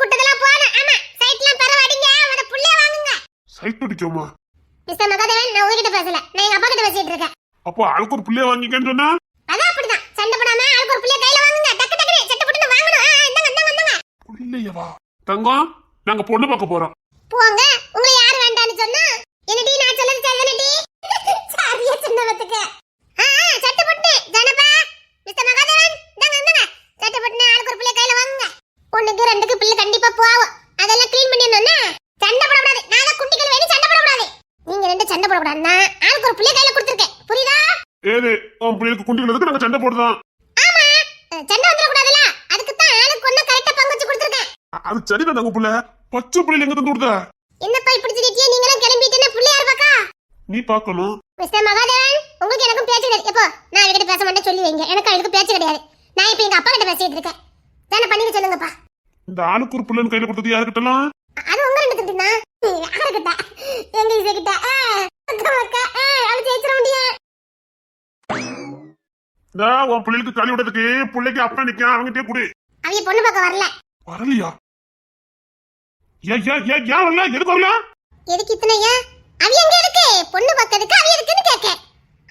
குட்டதெல்லாம் போறேன். ஆமா சைட்லாம் பரவாடிங்க. முத புள்ளைய வாங்குங்க. சைட் அடிக்கோமா? மிஸ்டர் மகாதேவன், நான் உங்ககிட்ட பேசல. நான் எங்க அப்பா கிட்ட பேசிட்டு இருக்கேன். அப்போ ஆளுக்கு ஒரு புள்ளைய வாங்கிக்கன்னு சொன்னா? அதான் அப்படிதான். சண்டை போடாம ஆளுக்கு ஒரு புள்ளைய கையில வாங்குங்க. டக்கு டக்குனு சட்டை போட்டு வாங்கணும். இந்தாங்க இந்தாங்க இந்தாங்க. புள்ளையவா? தங்கம், நாங்க பொண்ணு பார்க்க போறோம். போங்க. உங்களை யார் வேண்டான்னு சொன்னா? என்னடி நான் சொல்றது சரிதானடி? சாரியா சொன்னவத்துக்கு. சட்டை போட்டு ஜனபா, மிஸ்டர் மகாதேவன், இந்தாங்க இந்தாங்க. சட்டை போட்டு ஆளுக்கு ஒரு புள்ளைய கையில வாங்குங்க. ஒண்ணுக்கு ரெண்டுக்கு பிள்ளை கண்டிப்பா போவோம். அதெல்லாம் க்ளீன் பண்ணிடணும்னா சண்டை போடக்கூடாது. நான் குட்டிகள் வேணும், சண்டை போடக்கூடாது. நீங்க ரெண்டு சண்டை போடக்கூடாதுன்னா ஆளுக்கு ஒரு புள்ளைய கையில கொடுத்துருக்கேன். புரியுதா? ஏது உன் பிள்ளைக்கு குண்டிகளுக்கு நாங்க சண்டை போடுறோம். ஆமா, சண்டை வந்துடக்கூடாதுல்ல. அதுக்கு தான் ஆளுக்கு ஒண்ணு கரெக்டா பங்கு வச்சு கொடுத்துருக்கேன். அது சரிதான் தங்க புள்ள. பச்சை பிள்ளைல எங்க தந்து கொடுத்த? என்னப்பா இப்படி சொல்லிட்டியே? நீங்களாம் கிளம்பிட்டேன்னா புள்ளை யார் பாக்கா? நீ பார்க்கணும். மிஸ்டர் மகாதேவன், உங்களுக்கு எனக்கும் பேச்சு கிடையாது. எப்போ நான் அவகிட்ட பேச மாட்டேன் சொல்லி வைங்க. எனக்கு அவளுக்கு பேச்சு கிடையாது. நான் இப்ப எங்க அப்பா கிட்ட பேசிட்டு இருக்கேன். தானே பண்ணிக்க சொல்லுங்கப்பா. இந்த ஆளுக்கு ஒரு புள்ளன்னு கையில கொடுத்தது யாருக்கிட்டலாம்? அது உங்க ரெண்டு திட்டுனா யாருக்கிட்ட? எங்க இசைக்கிட்ட. அவளை ஜெயிச்சிட முடியும். உன் பிள்ளைக்கு களி விடுறதுக்கு பிள்ளைக்கு அப்பா நிக்க அவங்கிட்டே குடி. அவங்க பொண்ணு பார்க்க வரல. வரலையா? ஏன் ஏன் ஏன் ஏன் வரல? எதுக்கு வரல? எதுக்கு இத்தனை ஏன்? அவ எங்க இருக்கு? பொண்ணு பார்க்கிறதுக்கு அவ இருக்குன்னு கேட்க.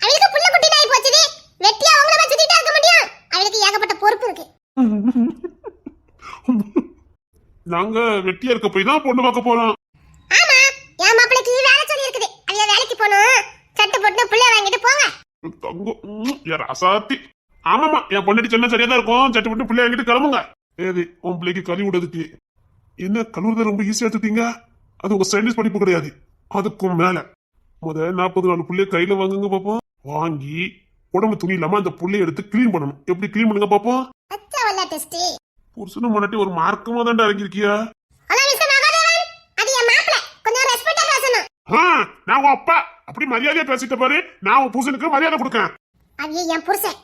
அவளுக்கு புள்ள குட்டி நாய் போச்சுது. வெட்டியா அவங்கள வச்சு சுத்திட்டா இருக்க முடியும். அவளுக்கு ஏகப்பட்ட பொறுப்பு இருக்கு. நாங்க வெட்டியா இருக்க போய் தான் பொண்ணு பார்க்க போறோம். ஆமா, என் மாப்பிளைக்கு வேலை சொல்லி இருக்குது. அவ வேலைக்கு போகணும். சட்டை போட்டு புள்ள வாங்கிட்டு போங்க. தங்கம் யார் அசாத்தி. ஆமாமா, என் பொண்ணு சொன்னா சரியா தான் இருக்கும். சட்டை போட்டு பிள்ளை வாங்கிட்டு கிளம்புங்க. ஏது உன் பிள்ளைக்கு களி விடுறதுக்கு என்ன கழுவுறத ரொம்ப ஈஸியா எடுத்துட்டீங்க. அது உங்க சைனீஸ் படிப்பு கிடையாது. அதுக்கும் மேல 40 புள்ளைய கையில வாங்குங்க பாப்போம். வாங்கி உடம்பு துணி இல்லாம அந்த புள்ளைய எடுத்து கிளீன் பண்ணணும். எப்படி கிளீன் பண்ணுங்க பாப்போம். அச்சா வல்ல டெஸ்ட். புருஷனும் முன்னாடி ஒரு மார்க்கமா தான்டா இறங்கிருக்கியா? ஹலோ மிஸ்டர் மகாதேவன், அது என் மாப்பிளை. கொஞ்சம் ரெஸ்பெக்ட்டா பேசணும். நான் உன் அப்பா. அப்படி மரியாதையா பேசிட்ட பாரு. நான் உன் புருஷனுக்கு மரியாதை கொடுக்கேன். அது என் புருஷன்.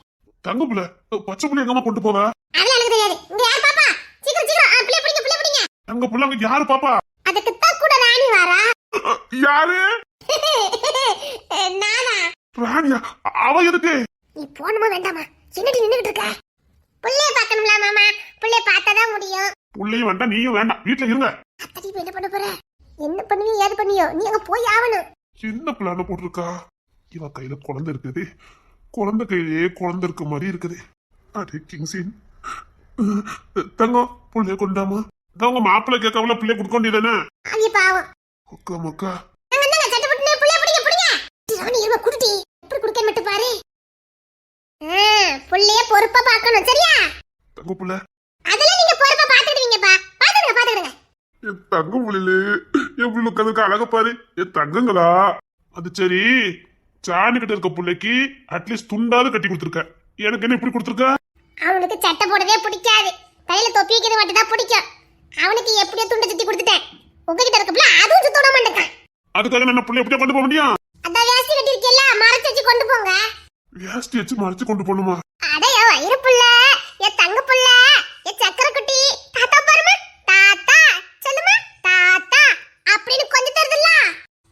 தங்க புள்ள பச்சை புள்ளி எங்கம்மா கொண்டு போவ? அதெல்லாம் எனக்கு தெரியாது. இங்க யார் பாப்பா? சீக்கிரம் சீக்கிரம் புள்ள பிடிங்க புள்ள பிடிங்க. தங்க புள்ள அங்க யாரு பாப்பா? அதுக்கு தான் கூட ராணி வாரா. யாரு? நானா? ராணியா? அவ எதுக்கு? நீ போணுமா வேண்டாமா? என்னடி நின்னுகிட்டு இருக்க? புள்ளைய பார்க்கணும்ல மாமா. புள்ளைய பார்த்தாதான் முடியும். புள்ளையும் வேண்டாம் நீயும் வேண்டாம். வீட்டுல இருங்க. அத்தடி என்ன பண்ண போற? என்ன பண்ணுவியோ ஏது பண்ணியோ நீ அங்க போய் ஆவணும். என்ன பிளான போட்டிருக்கா? இவ கையில குழந்தை இருக்குது. குழந்தை கையிலேயே குழந்தை இருக்க மாதிரி இருக்குது. அடே கிங்ஸின். தங்கம் புள்ளைய கொண்டாமா? உங்க மாப்பிள்ளை கேட்காமல பிள்ளைய கொடுக்க வேண்டியதானே? அது பாவம். அக்கா மக்கா சட்டை போட்டுனே புள்ளைய பிடிங்க பிடிங்க. ராணி இருவ குடுடி. எப்படி குடுக்க மட்டும் பாரு. புள்ளைய பொறுப்பா பார்க்கணும் சரியா? தங்க புள்ள அதெல்லாம் நீங்க பொறுப்பா பாத்துடுவீங்கப்பா. பாத்துடுங்க பாத்துடுங்க. என் தங்க புள்ளிலே என் புள்ள கதுக்கு அழக பாரு. என் தங்கங்களா? அது சரி, சாணி கிட்ட இருக்க பிள்ளைக்கு அட்லீஸ்ட் துண்டாவது கட்டி கொடுத்துருக்க. எனக்கு என்ன இப்படி கொடுத்துருக்க? அவனுக்கு சட்டை போடவே பிடிக்காது. கையில தொப்பி வைக்கிறது மட்டும் தான் பிடிக்கும். அவனுக்கு எப்படியோ துண்டை சுத்தி கொடுத்துட்டேன். உங்ககிட்ட இருக்கப்புல அதுவும் சுத்தோட மாட்டேன். அதுக்காக நான் பிள்ளை எப்படியா கொண்டு போக முடியும்? அதான் வேஷ்டி கட்டி இருக்கல, மறைச்சு வச்சு கொண்டு போங்க. வேஷ்டி வச்சு மறைச்சு கொண்டு போகணுமா? அடைய வயிறு புள்ள, என் தங்க புள்ள, என் சக்கரை குட்டி. தாத்தா பாருமா, தாத்தா சொல்லுமா, தாத்தா அப்படின்னு கொஞ்சம் தருதுல்ல.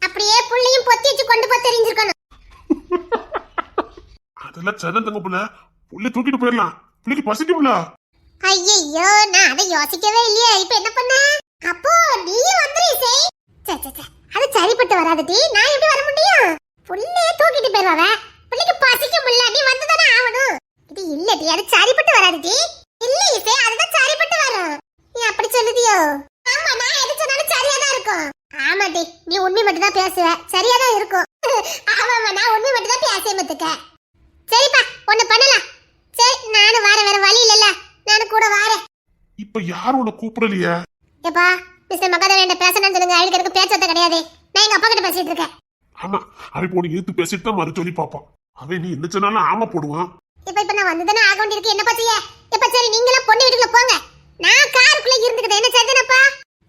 அப்படியே புள்ளையும் பொத்தி வச்சு கொண்டு போய் தெரிஞ்சிருக்கணும். அதெல்லாம் சதன் தங்க புள்ள. புள்ளை தூக்கிட்டு போயிடலாம். பிள்ளைக்கு பசிக்கும்ல. ஐயோ, நான் அதை யோசிக்கவே இல்லையே. இப்ப என்ன பண்ண? அப்போ நீ வந்துரு. அது சரிப்பட்டு வராதுடி. நான் எப்படி வர முடியும்? புள்ளைய தூக்கிட்டு போயிடுவாவ. பிள்ளைக்கு பசிக்கும் இல்ல, நீ வந்துதானே ஆகணும். இது இல்லடி, அது சரிப்பட்டு வராதுடி. இல்ல இசை, அதுதான் சரிப்பட்டு வரும். நீ அப்படி சொல்லுதியோ? ஆமா, நான் எது சொன்னாலும் சரியாதான் இருக்கும். ஆமாடி, நீ உண்மை மட்டும் தான் பேசுவ. சரியாதான் இருக்கும். ஆமா, நான் உண்மை மட்டும் தான் பேச மத்துக்க. சரிப்பா, ஒண்ணு பண்ணலாம். சரி, நானும் வார வேற வழி இல்லல்ல, நானும் கூட வாரேன். இப்ப யாரும் உன்னை கூப்பிடலையா? ஏப்பா, மிஸ்டர் மகாதேவன் பேசணும்னு சொல்லுங்க. அவளுக்கு எனக்கு பேச்சத்த கிடையாது. நான் எங்க அப்பா கிட்ட பேசிட்டு இருக்கேன். ஆமா, அவன் போன எடுத்து பேசிட்டு தான் மறு சொல்லி பாப்பான். அவன் நீ என்ன சொன்னாலும் ஆமா போடுவான். இப்ப நான் வந்துதானே ஆக வேண்டியிருக்கு. என்ன பத்தியே? இப்ப சரி, நீங்களா பொண்ணு வீட்டுக்குள்ள போங்க. நான் காருக்குள்ள இருந்துக்கிட்டேன். என்ன சரிதானப்பா?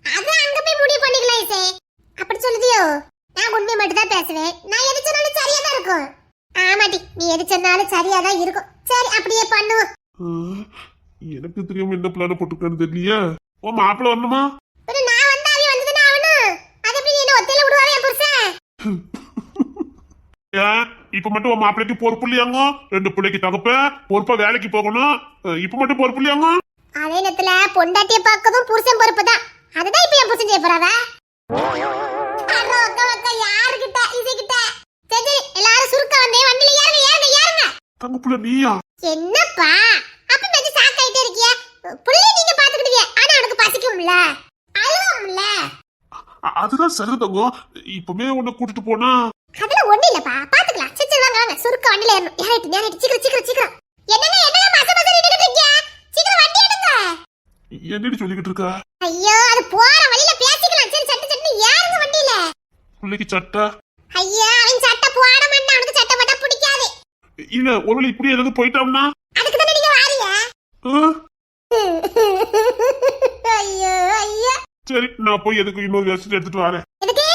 அது அங்க போய் முடிவு பண்ணிக்கலாம் இசை. அப்படி சொல்லுதியோ? நான் உண்மை மட்டும் தான் பேசுவேன். நான் எது சொன்னாலும் சரியா தான் இருக்கும். ஆமாடி, நீ எது சொன்னாலும் சரியா தான் இருக்கும். சரி, அப்படியே பண்ணுவோம். எனக்கு தெரியாம என்ன பிளான போட்டுருக்கான்னு தெரியலையா? உன் மாப்பிள்ள வரணுமா? நான் வந்தா அவ வந்துதானே ஆகணும். அது எப்படி என்ன ஒத்தையில விடுவாவே என் புருஷன்? இப்ப மட்டும் உன் மாப்பிள்ளைக்கு பொறுப்பு இல்லையாங்க? 2 பிள்ளைக்கு தகப்ப பொறுப்பா வேலைக்கு போகணும். இப்ப மட்டும் பொறுப்பு இல்லையாங்க? அதே நேரத்துல பொண்டாட்டிய பார்க்கதும் புருஷன் பொறுப்பு தான். அதுதான் இப்ப என் புருஷன் செய்ய போறாவ. அண்ணா அக்கா அக்கா யாருக்கிட்ட இசைக்கிட்ட சரி சரி எல்லாரும் சுருக்க வந்தே வண்டில ஏறுங்க ஏறுங்க ஏறுங்க. தங்கப்புல நீயா? என்னப்பா அப்ப மெது சாக்காயிட்டே இருக்கிய? புள்ளை நீங்க பாத்துக்கிட்டீங்க. ஆனா எனக்கு பசிக்கும்ல அழுவும்ல. அதுதான் சரி தங்கம். இப்பவே உன்னை கூட்டிட்டு போனா அதெல்லாம் ஒண்ணு இல்லப்பா பாத்துக்கலாம். சரி வாங்க வாங்க சுருக்க வண்டில ஏறணும். ஏறிட்டு சீக்கிரம் சீக்கிரம் சீக்கிரம். என்னங்க என்னங்க மச மச நின்னுட்டு இருக்கீங்க? சீக்கிரம் வண்டி எடுங்க. என்னடி சொல்லிக்கிட்டு இருக்கா? ஐயோ அது போற வழியில பேசிக்கலாம். சரி சட்டு சட்டு ஏறுங்க வண்டியில. பிள்ளைக்கு சட்டை? ஐயா அவன் சட்டை போட மாட்டான். அவனுக்கு சட்டை போட்டா பிடிக்காது. இல்ல ஒருவேளை இப்படி ஏதாவது போயிட்டோம்னா? அதுக்கு தானே நீங்க வாரீங்க. ஐயோ ஐயா. சரி நான் போய் எதுக்கு இன்னொரு வேஸ்ட் எடுத்துட்டு வரேன். எதுக்கு?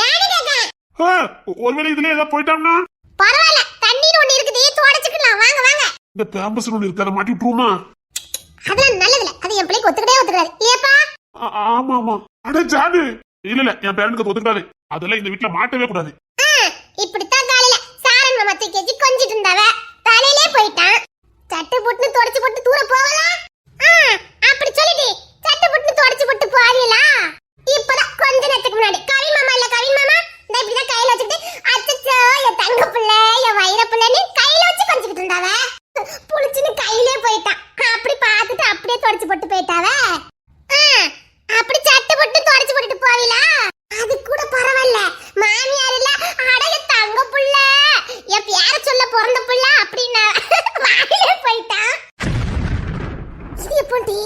யாரு கேக்க? ஒருவேளை இதுல ஏதாவது போயிட்டோம்னா? பரவாயில்ல தண்ணீர் ஒண்ணு இருக்குது தொடச்சுக்கலாம். வாங்க வாங்க. இந்த பேம்பஸ் ஒண்ணு இருக்கு அதை மாட்டி விட்டுருமா? அதெல்லாம் நல்லதில்ல. அது என் பிள்ளைக்கு ஒத்துக்கிட்டே இல்லையாப்பா? ஆமா ஆமா. அட ஜானு இல்ல என் பேரனுக்கு ஒத்துக்கிட்டாரு. அதெல்லாம் இந்த வீட்டுல மாட்டவே கூடாது. இப்படித்தான் காலையில சாரன் மாமா தூக்கி கொஞ்சிட்டு இருந்தாவ. தலையிலே போயிட்டான். சட்டு புட்டு தொடச்சு போட்டு தூர போகலாம். அப்படி சொல்லிட்டு சட்டு புட்டு தொடச்சு போட்டு போறீங்களா? இப்பதான் கொஞ்ச நேரத்துக்கு முன்னாடி கவின் மாமா இந்த இப்படிதான் கையில வச்சுக்கிட்டு அச்சச்சோ என் தங்க பிள்ளை என் வயிற பிள்ளைன்னு கையில வச்சு கொஞ்சிக்கிட்டு இருந்தாவ. புளிச்சுன்னு கையிலே போயிட்டான். அப்படி பார்த்துட்டு அப்படியே தொடச்சு போட்டு போயிட்டாவ. அப்படி சட்டு புட்டு தொடச்சு போட்டுட்டு போவீங்களா? அது கூட பரவாயில்ல. மாமியார் இல்ல அடைய தங்க புள்ள என் பேர சொல்ல பிறந்த புள்ள அப்படின்னு வாயிலே போயிட்டான். இது எப்போண்டி?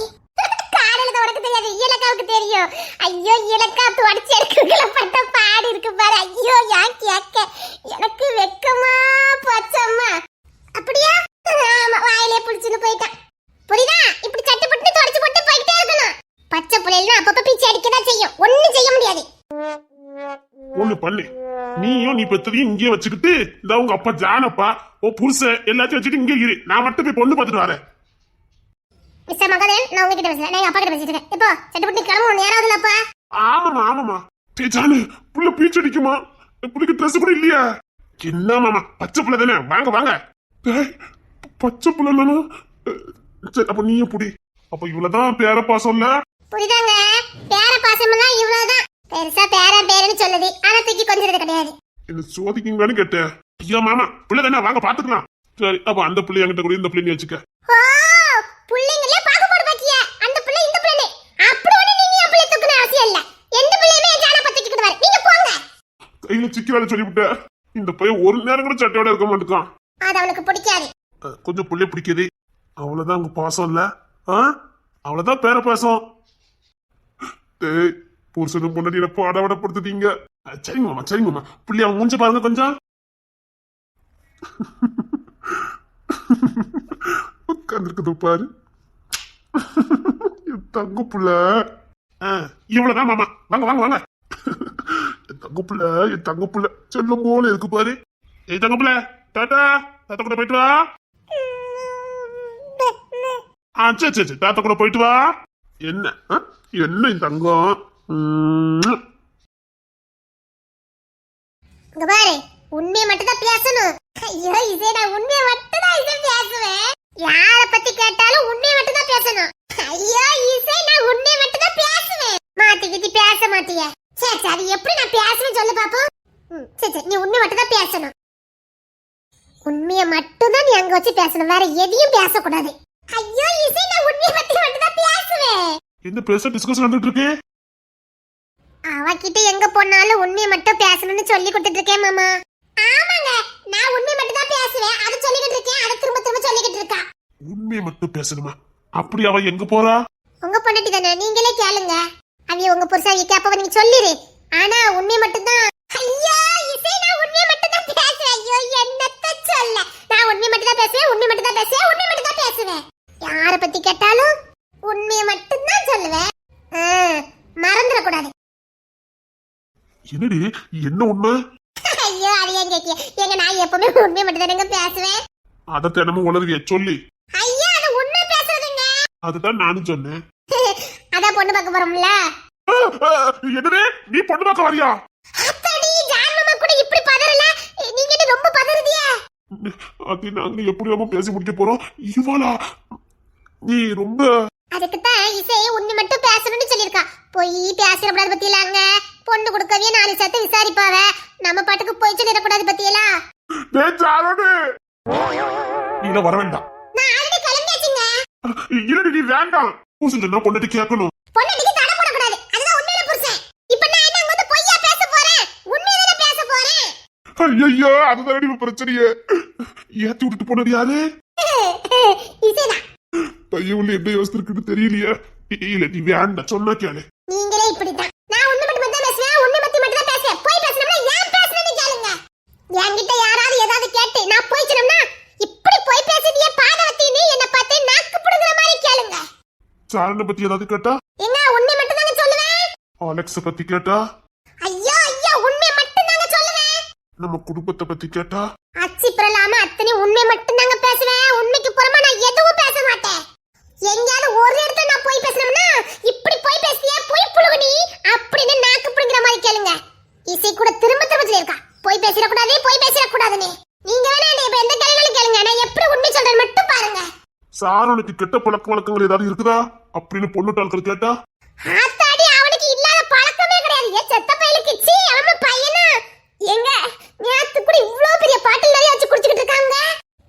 காலையில உனக்கு தெரியாது இலக்காவுக்கு தெரியும். ஐயோ இலக்கா தொடச்சு எடுக்கல பட்ட பாடு இருக்கு பாரு. ஐயோ ஏன் கேட்க எனக்கு வெக்கமா போச்சம்மா. அப்படியா? ஆமா வாயிலே புடிச்சுன்னு போயிட்டான். புரியுதா? இப்படி சட்டு புட்டு தொடச்சு போட்டு போயிட்டே இருக்கணும். பச்சை புள்ளைலாம் அப்பப்ப பீச்சு அடிக்கதான் செய்யும். ஒண்ணும் செய்ய முடியாது. ஒண்ணு பண்ணு. நீயும் நீ பெத்ததையும் இங்கே வச்சுக்கிட்டு இந்த உங்க அப்பா ஜானப்பா ஓ புருஷன் எல்லாத்தையும் வச்சுட்டு இங்கே இரு. நான் மட்டும் போய் பொண்ணு பார்த்துட்டு வரேன். மிஸ்டர் மகதேவன் நான் உங்ககிட்ட பேசல. நான் அப்பா கிட்ட பேசிட்டு இருக்கேன். இப்போ சட்டுப்பட்டு கிளம்பணும். நேரம் இல்லப்பா. ஆமாமா. டேய் ஜானு புள்ள பீச்சு அடிக்குமா? புள்ளைக்கு ட்ரெஸ் கூட இல்லையா? என்ன மாமா பச்சை புள்ள தானே வாங்க வாங்க. டேய் பச்சை புள்ள தானே. சரி அப்ப நீயே புடி. அப்ப இவ்வளவுதான் பேர பாசம்ல. புரியுதாங்க? பேர பாசமெல்லாம் இவ்வளவுதான். பெருசா பேரன்னு சொல்லுது. ஆனா தூக்கி கொஞ்சிறது கிடையாது. என்ன சோதிக்கீங்களான்னு கேட்டேன். ஐயா மாமா பிள்ளை தானே வாங்க பாத்துக்கலாம். சரி அப்ப அந்த பிள்ளை என்கிட்ட கூட இந்த பிள்ளை வச்சுக்க. ஓ புள்ளைங்களே பாகுபாடு பாக்கிய. அந்த பிள்ளை இந்த பிள்ளை அப்படி ஒண்ணு நீங்க என் பிள்ளை தூக்கணும் அவசியம் இல்ல. எந்த பிள்ளையுமே என் ஜான பத்திக்கிட்டு வர. நீங்க போங்க. கையில சிக்கலால சொல்லிவிட்டேன். இந்த பையன் ஒரு நேரம் கூட சட்டையோட இருக்க மாட்டேங்கான். அது அவனுக்கு பிடிக்காது. கொஞ்சம் புள்ளை பிடிக்குது. அவ்வளவுதான் உங்க பாசம் இல்ல. அவ்வளவுதான் பேர பாசம். டேய் புருஷனும் பொண்டாட்டியில பாடவடப்படுத்துட்டீங்க. சரிங்க மாமா புள்ளி அவன் மூஞ்ச பாருங்க கொஞ்சம். உட்கார்ந்துருக்குது பாரு தங்க புள்ள. இவ்வளவுதான் மாமா வாங்க வாங்க வாங்க. என் தங்க புள்ள செல்லும் போல இருக்கு பாரு. ஏய் தங்க புள்ள டாடா தாத்தா கூட போயிட்டு வா. சரி தாத்தா கூட போயிட்டு வா. என்ன என்ன இந்த தங்கம். இங்க பாரு உண்மையை மட்டும் தான் பேசணும். ஐயோ இதே நான் உண்மையை மட்டும் தான் இதை பேசுவேன். யார பத்தி கேட்டாலும் உண்மையை மட்டும் தான் பேசணும். ஐயோ இசை நான் உண்மையை மட்டும் தான் பேசுவேன். மாத்திக்கிட்டு பேச மாட்டிய. சரி சரி எப்படி நான் பேசுவேன் சொல்லு பாப்போம். சரி நீ உண்மையை மட்டும் தான் பேசணும். உண்மையை மட்டும் தான் நீ அங்க வச்சு பேசணும். வேற எதையும் பேசக்கூடாது. ஐயோ இசை நான் உண்மையை மட்டும் தான் பேசுவேன். என்ன பெருசா டிஸ்கஷன் நடந்துட்டு இருக்கு? அவகிட்ட எங்க போனாலும் உண்மையை மட்டும் பேசணும்னு சொல்லி கொடுத்துட்டு இருக்கேன் மாமா. ஆமாங்க நான் உண்மையை மட்டும் தான் பேசுவேன். அதை சொல்லிக்கிட்டு இருக்கேன். அதை திரும்ப திரும்ப சொல்லிக்கிட்டு இருக்கா. உண்மையை மட்டும் பேசணுமா? அப்படி அவ எங்க போறா? உங்க பொண்டாட்டி தானே நீங்களே கேளுங்க. அவிய உங்க புருஷன் கேப்பவ நீங்க சொல்லிரு. ஆனா உண்மையை மட்டும் தான். ஐயா இசை நான் உண்மையை மட்டும் தான் பேசுவேன். ஐயோ என்னத்த சொல்ல. நான் உண்மையை மட்டும் தான் பேசுவேன். உண்மையை மட்டும் தான் பேசுவேன். உண்மையை மட்டும் தான் பேசுவேன். யார பத்தி கேட்டாலும் உண்மையை மட்டும் தான் சொல்லுவேன். மறந்துட கூடாது. என்னடி என்ன உண்மை? ஐயோ அது ஏன் கேக்கிய? எங்க நான் எப்பவுமே உண்மையை மட்டும் தானங்க பேசுவேன். அத தினமும் உளறுவிய சொல்லி. ஐயா அது உண்மை பேசுறதுங்க. அதுதான் நானும் சொன்னேன். அதான் பொண்ணு பார்க்க போறோம்ல. என்னடே நீ பொண்ணு பார்க்க வரியா? அத்தடி ஜான் மாமா கூட இப்படி பதறல. நீங்க என்ன ரொம்ப பதறதியா? அது நாங்க எப்படியாம பேசி முடிக்க போறோம். இவளா நீ ரொம்ப அதுக்குத்தான் இசை உன்னை மட்டும் பேசணும்னு சொல்லியிருக்கா. போய் பேசிடக்கூடாது பத்தியலாங்க. பொண்ணு கொடுக்கவே 4 சேர்த்து விசாரிப்பாவ. நம்ம பாட்டுக்கு போய் சொல்லிடக்கூடாது பத்தியலா. நீ வர வேண்டாம். நான் ஆல்ரெடி கிளம்பியாச்சுங்க. இல்லடி நீ வேண்டாம். பூசுன்னா பொண்ணுட்டு கேட்கணும். பொண்ணுக்கு தடை போடக்கூடாது. அதுதான் உண்மையில புருஷன். இப்ப நான் என்ன அங்க வந்து பொய்யா பேச போறேன்? உண்மையில பேச போறேன். ஐயோ அதுதான் பிரச்சனையே. ஏத்தி விட்டுட்டு போனது யாரு? இசைதான். பையன் உள்ள என்ன யோசிச்சிருக்குன்னு தெரியலையே. இல்ல நீ வேண்டாம் சொன்னா கேளு. நீங்களே இப்படிதான். நான் உண்மை மட்டும் தான் பேசுவேன். உண்மை பத்தி மட்டும் தான் பேசுவேன். போய் பேசணும்னா ஏன் பேசணும்னு கேளுங்க. என்கிட்ட யாராவது ஏதாவது கேட்டு நான் போய் சொன்னோம்னா இப்படி போய் பேசுறீங்க பாதவத்தின்னு என்ன பார்த்து நாக்கு புடுங்குற மாதிரி கேளுங்க. சாரனை பத்தி ஏதாவது கேட்டா? எங்க உண்மை மட்டும் தாங்க சொல்லுவேன். அலெக்ஸ பத்தி கேட்டா? ஐயோ ஐயோ உண்மை மட்டும் தாங்க சொல்லுவேன். நம்ம குடும்பத்தை பத்தி கேட்டா? அச்சி பிரலாம அத்தனை உண்மை மட்டும் தாங்க பேசுவேன். உண்மைக்கு புறமா நான் எதுவும் பேச மாட்டேன். எங்கயாவது ஒரு இடத்துல நான் போய் பேசணும்னா இப்படி போய் பேசியே போய் புழுகுனி அப்படின்னு நாக்கு புடுங்குற மாதிரி கேளுங்க. இசை கூட திரும்ப திரும்ப சொல்லிருக்கா போய் பேசிடக்கூடாது போய் பேசிடக்கூடாதுன்னு. நீங்க வேணா இப்ப எந்த கேள்வினாலும் கேளுங்க. நான் எப்படி உண்மை சொல்றேன்னு மட்டும் பாருங்க. சாரனுக்கு கெட்ட பழக்க வழக்கங்கள் ஏதாவது இருக்குதா அப்படின்னு பொண்ணுட்டாள்கள் கேட்டா? ஆத்தாடி அவனுக்கு இல்லாத பழக்கமே கிடையாது. ஏ செத்த பையலுக்கு சீ அவன் பையனா எங்க நேத்து கூட இவ்ளோ பெரிய பாட்டில் நிறைய வச்சு குடிச்சிட்டு இருக்காங்க.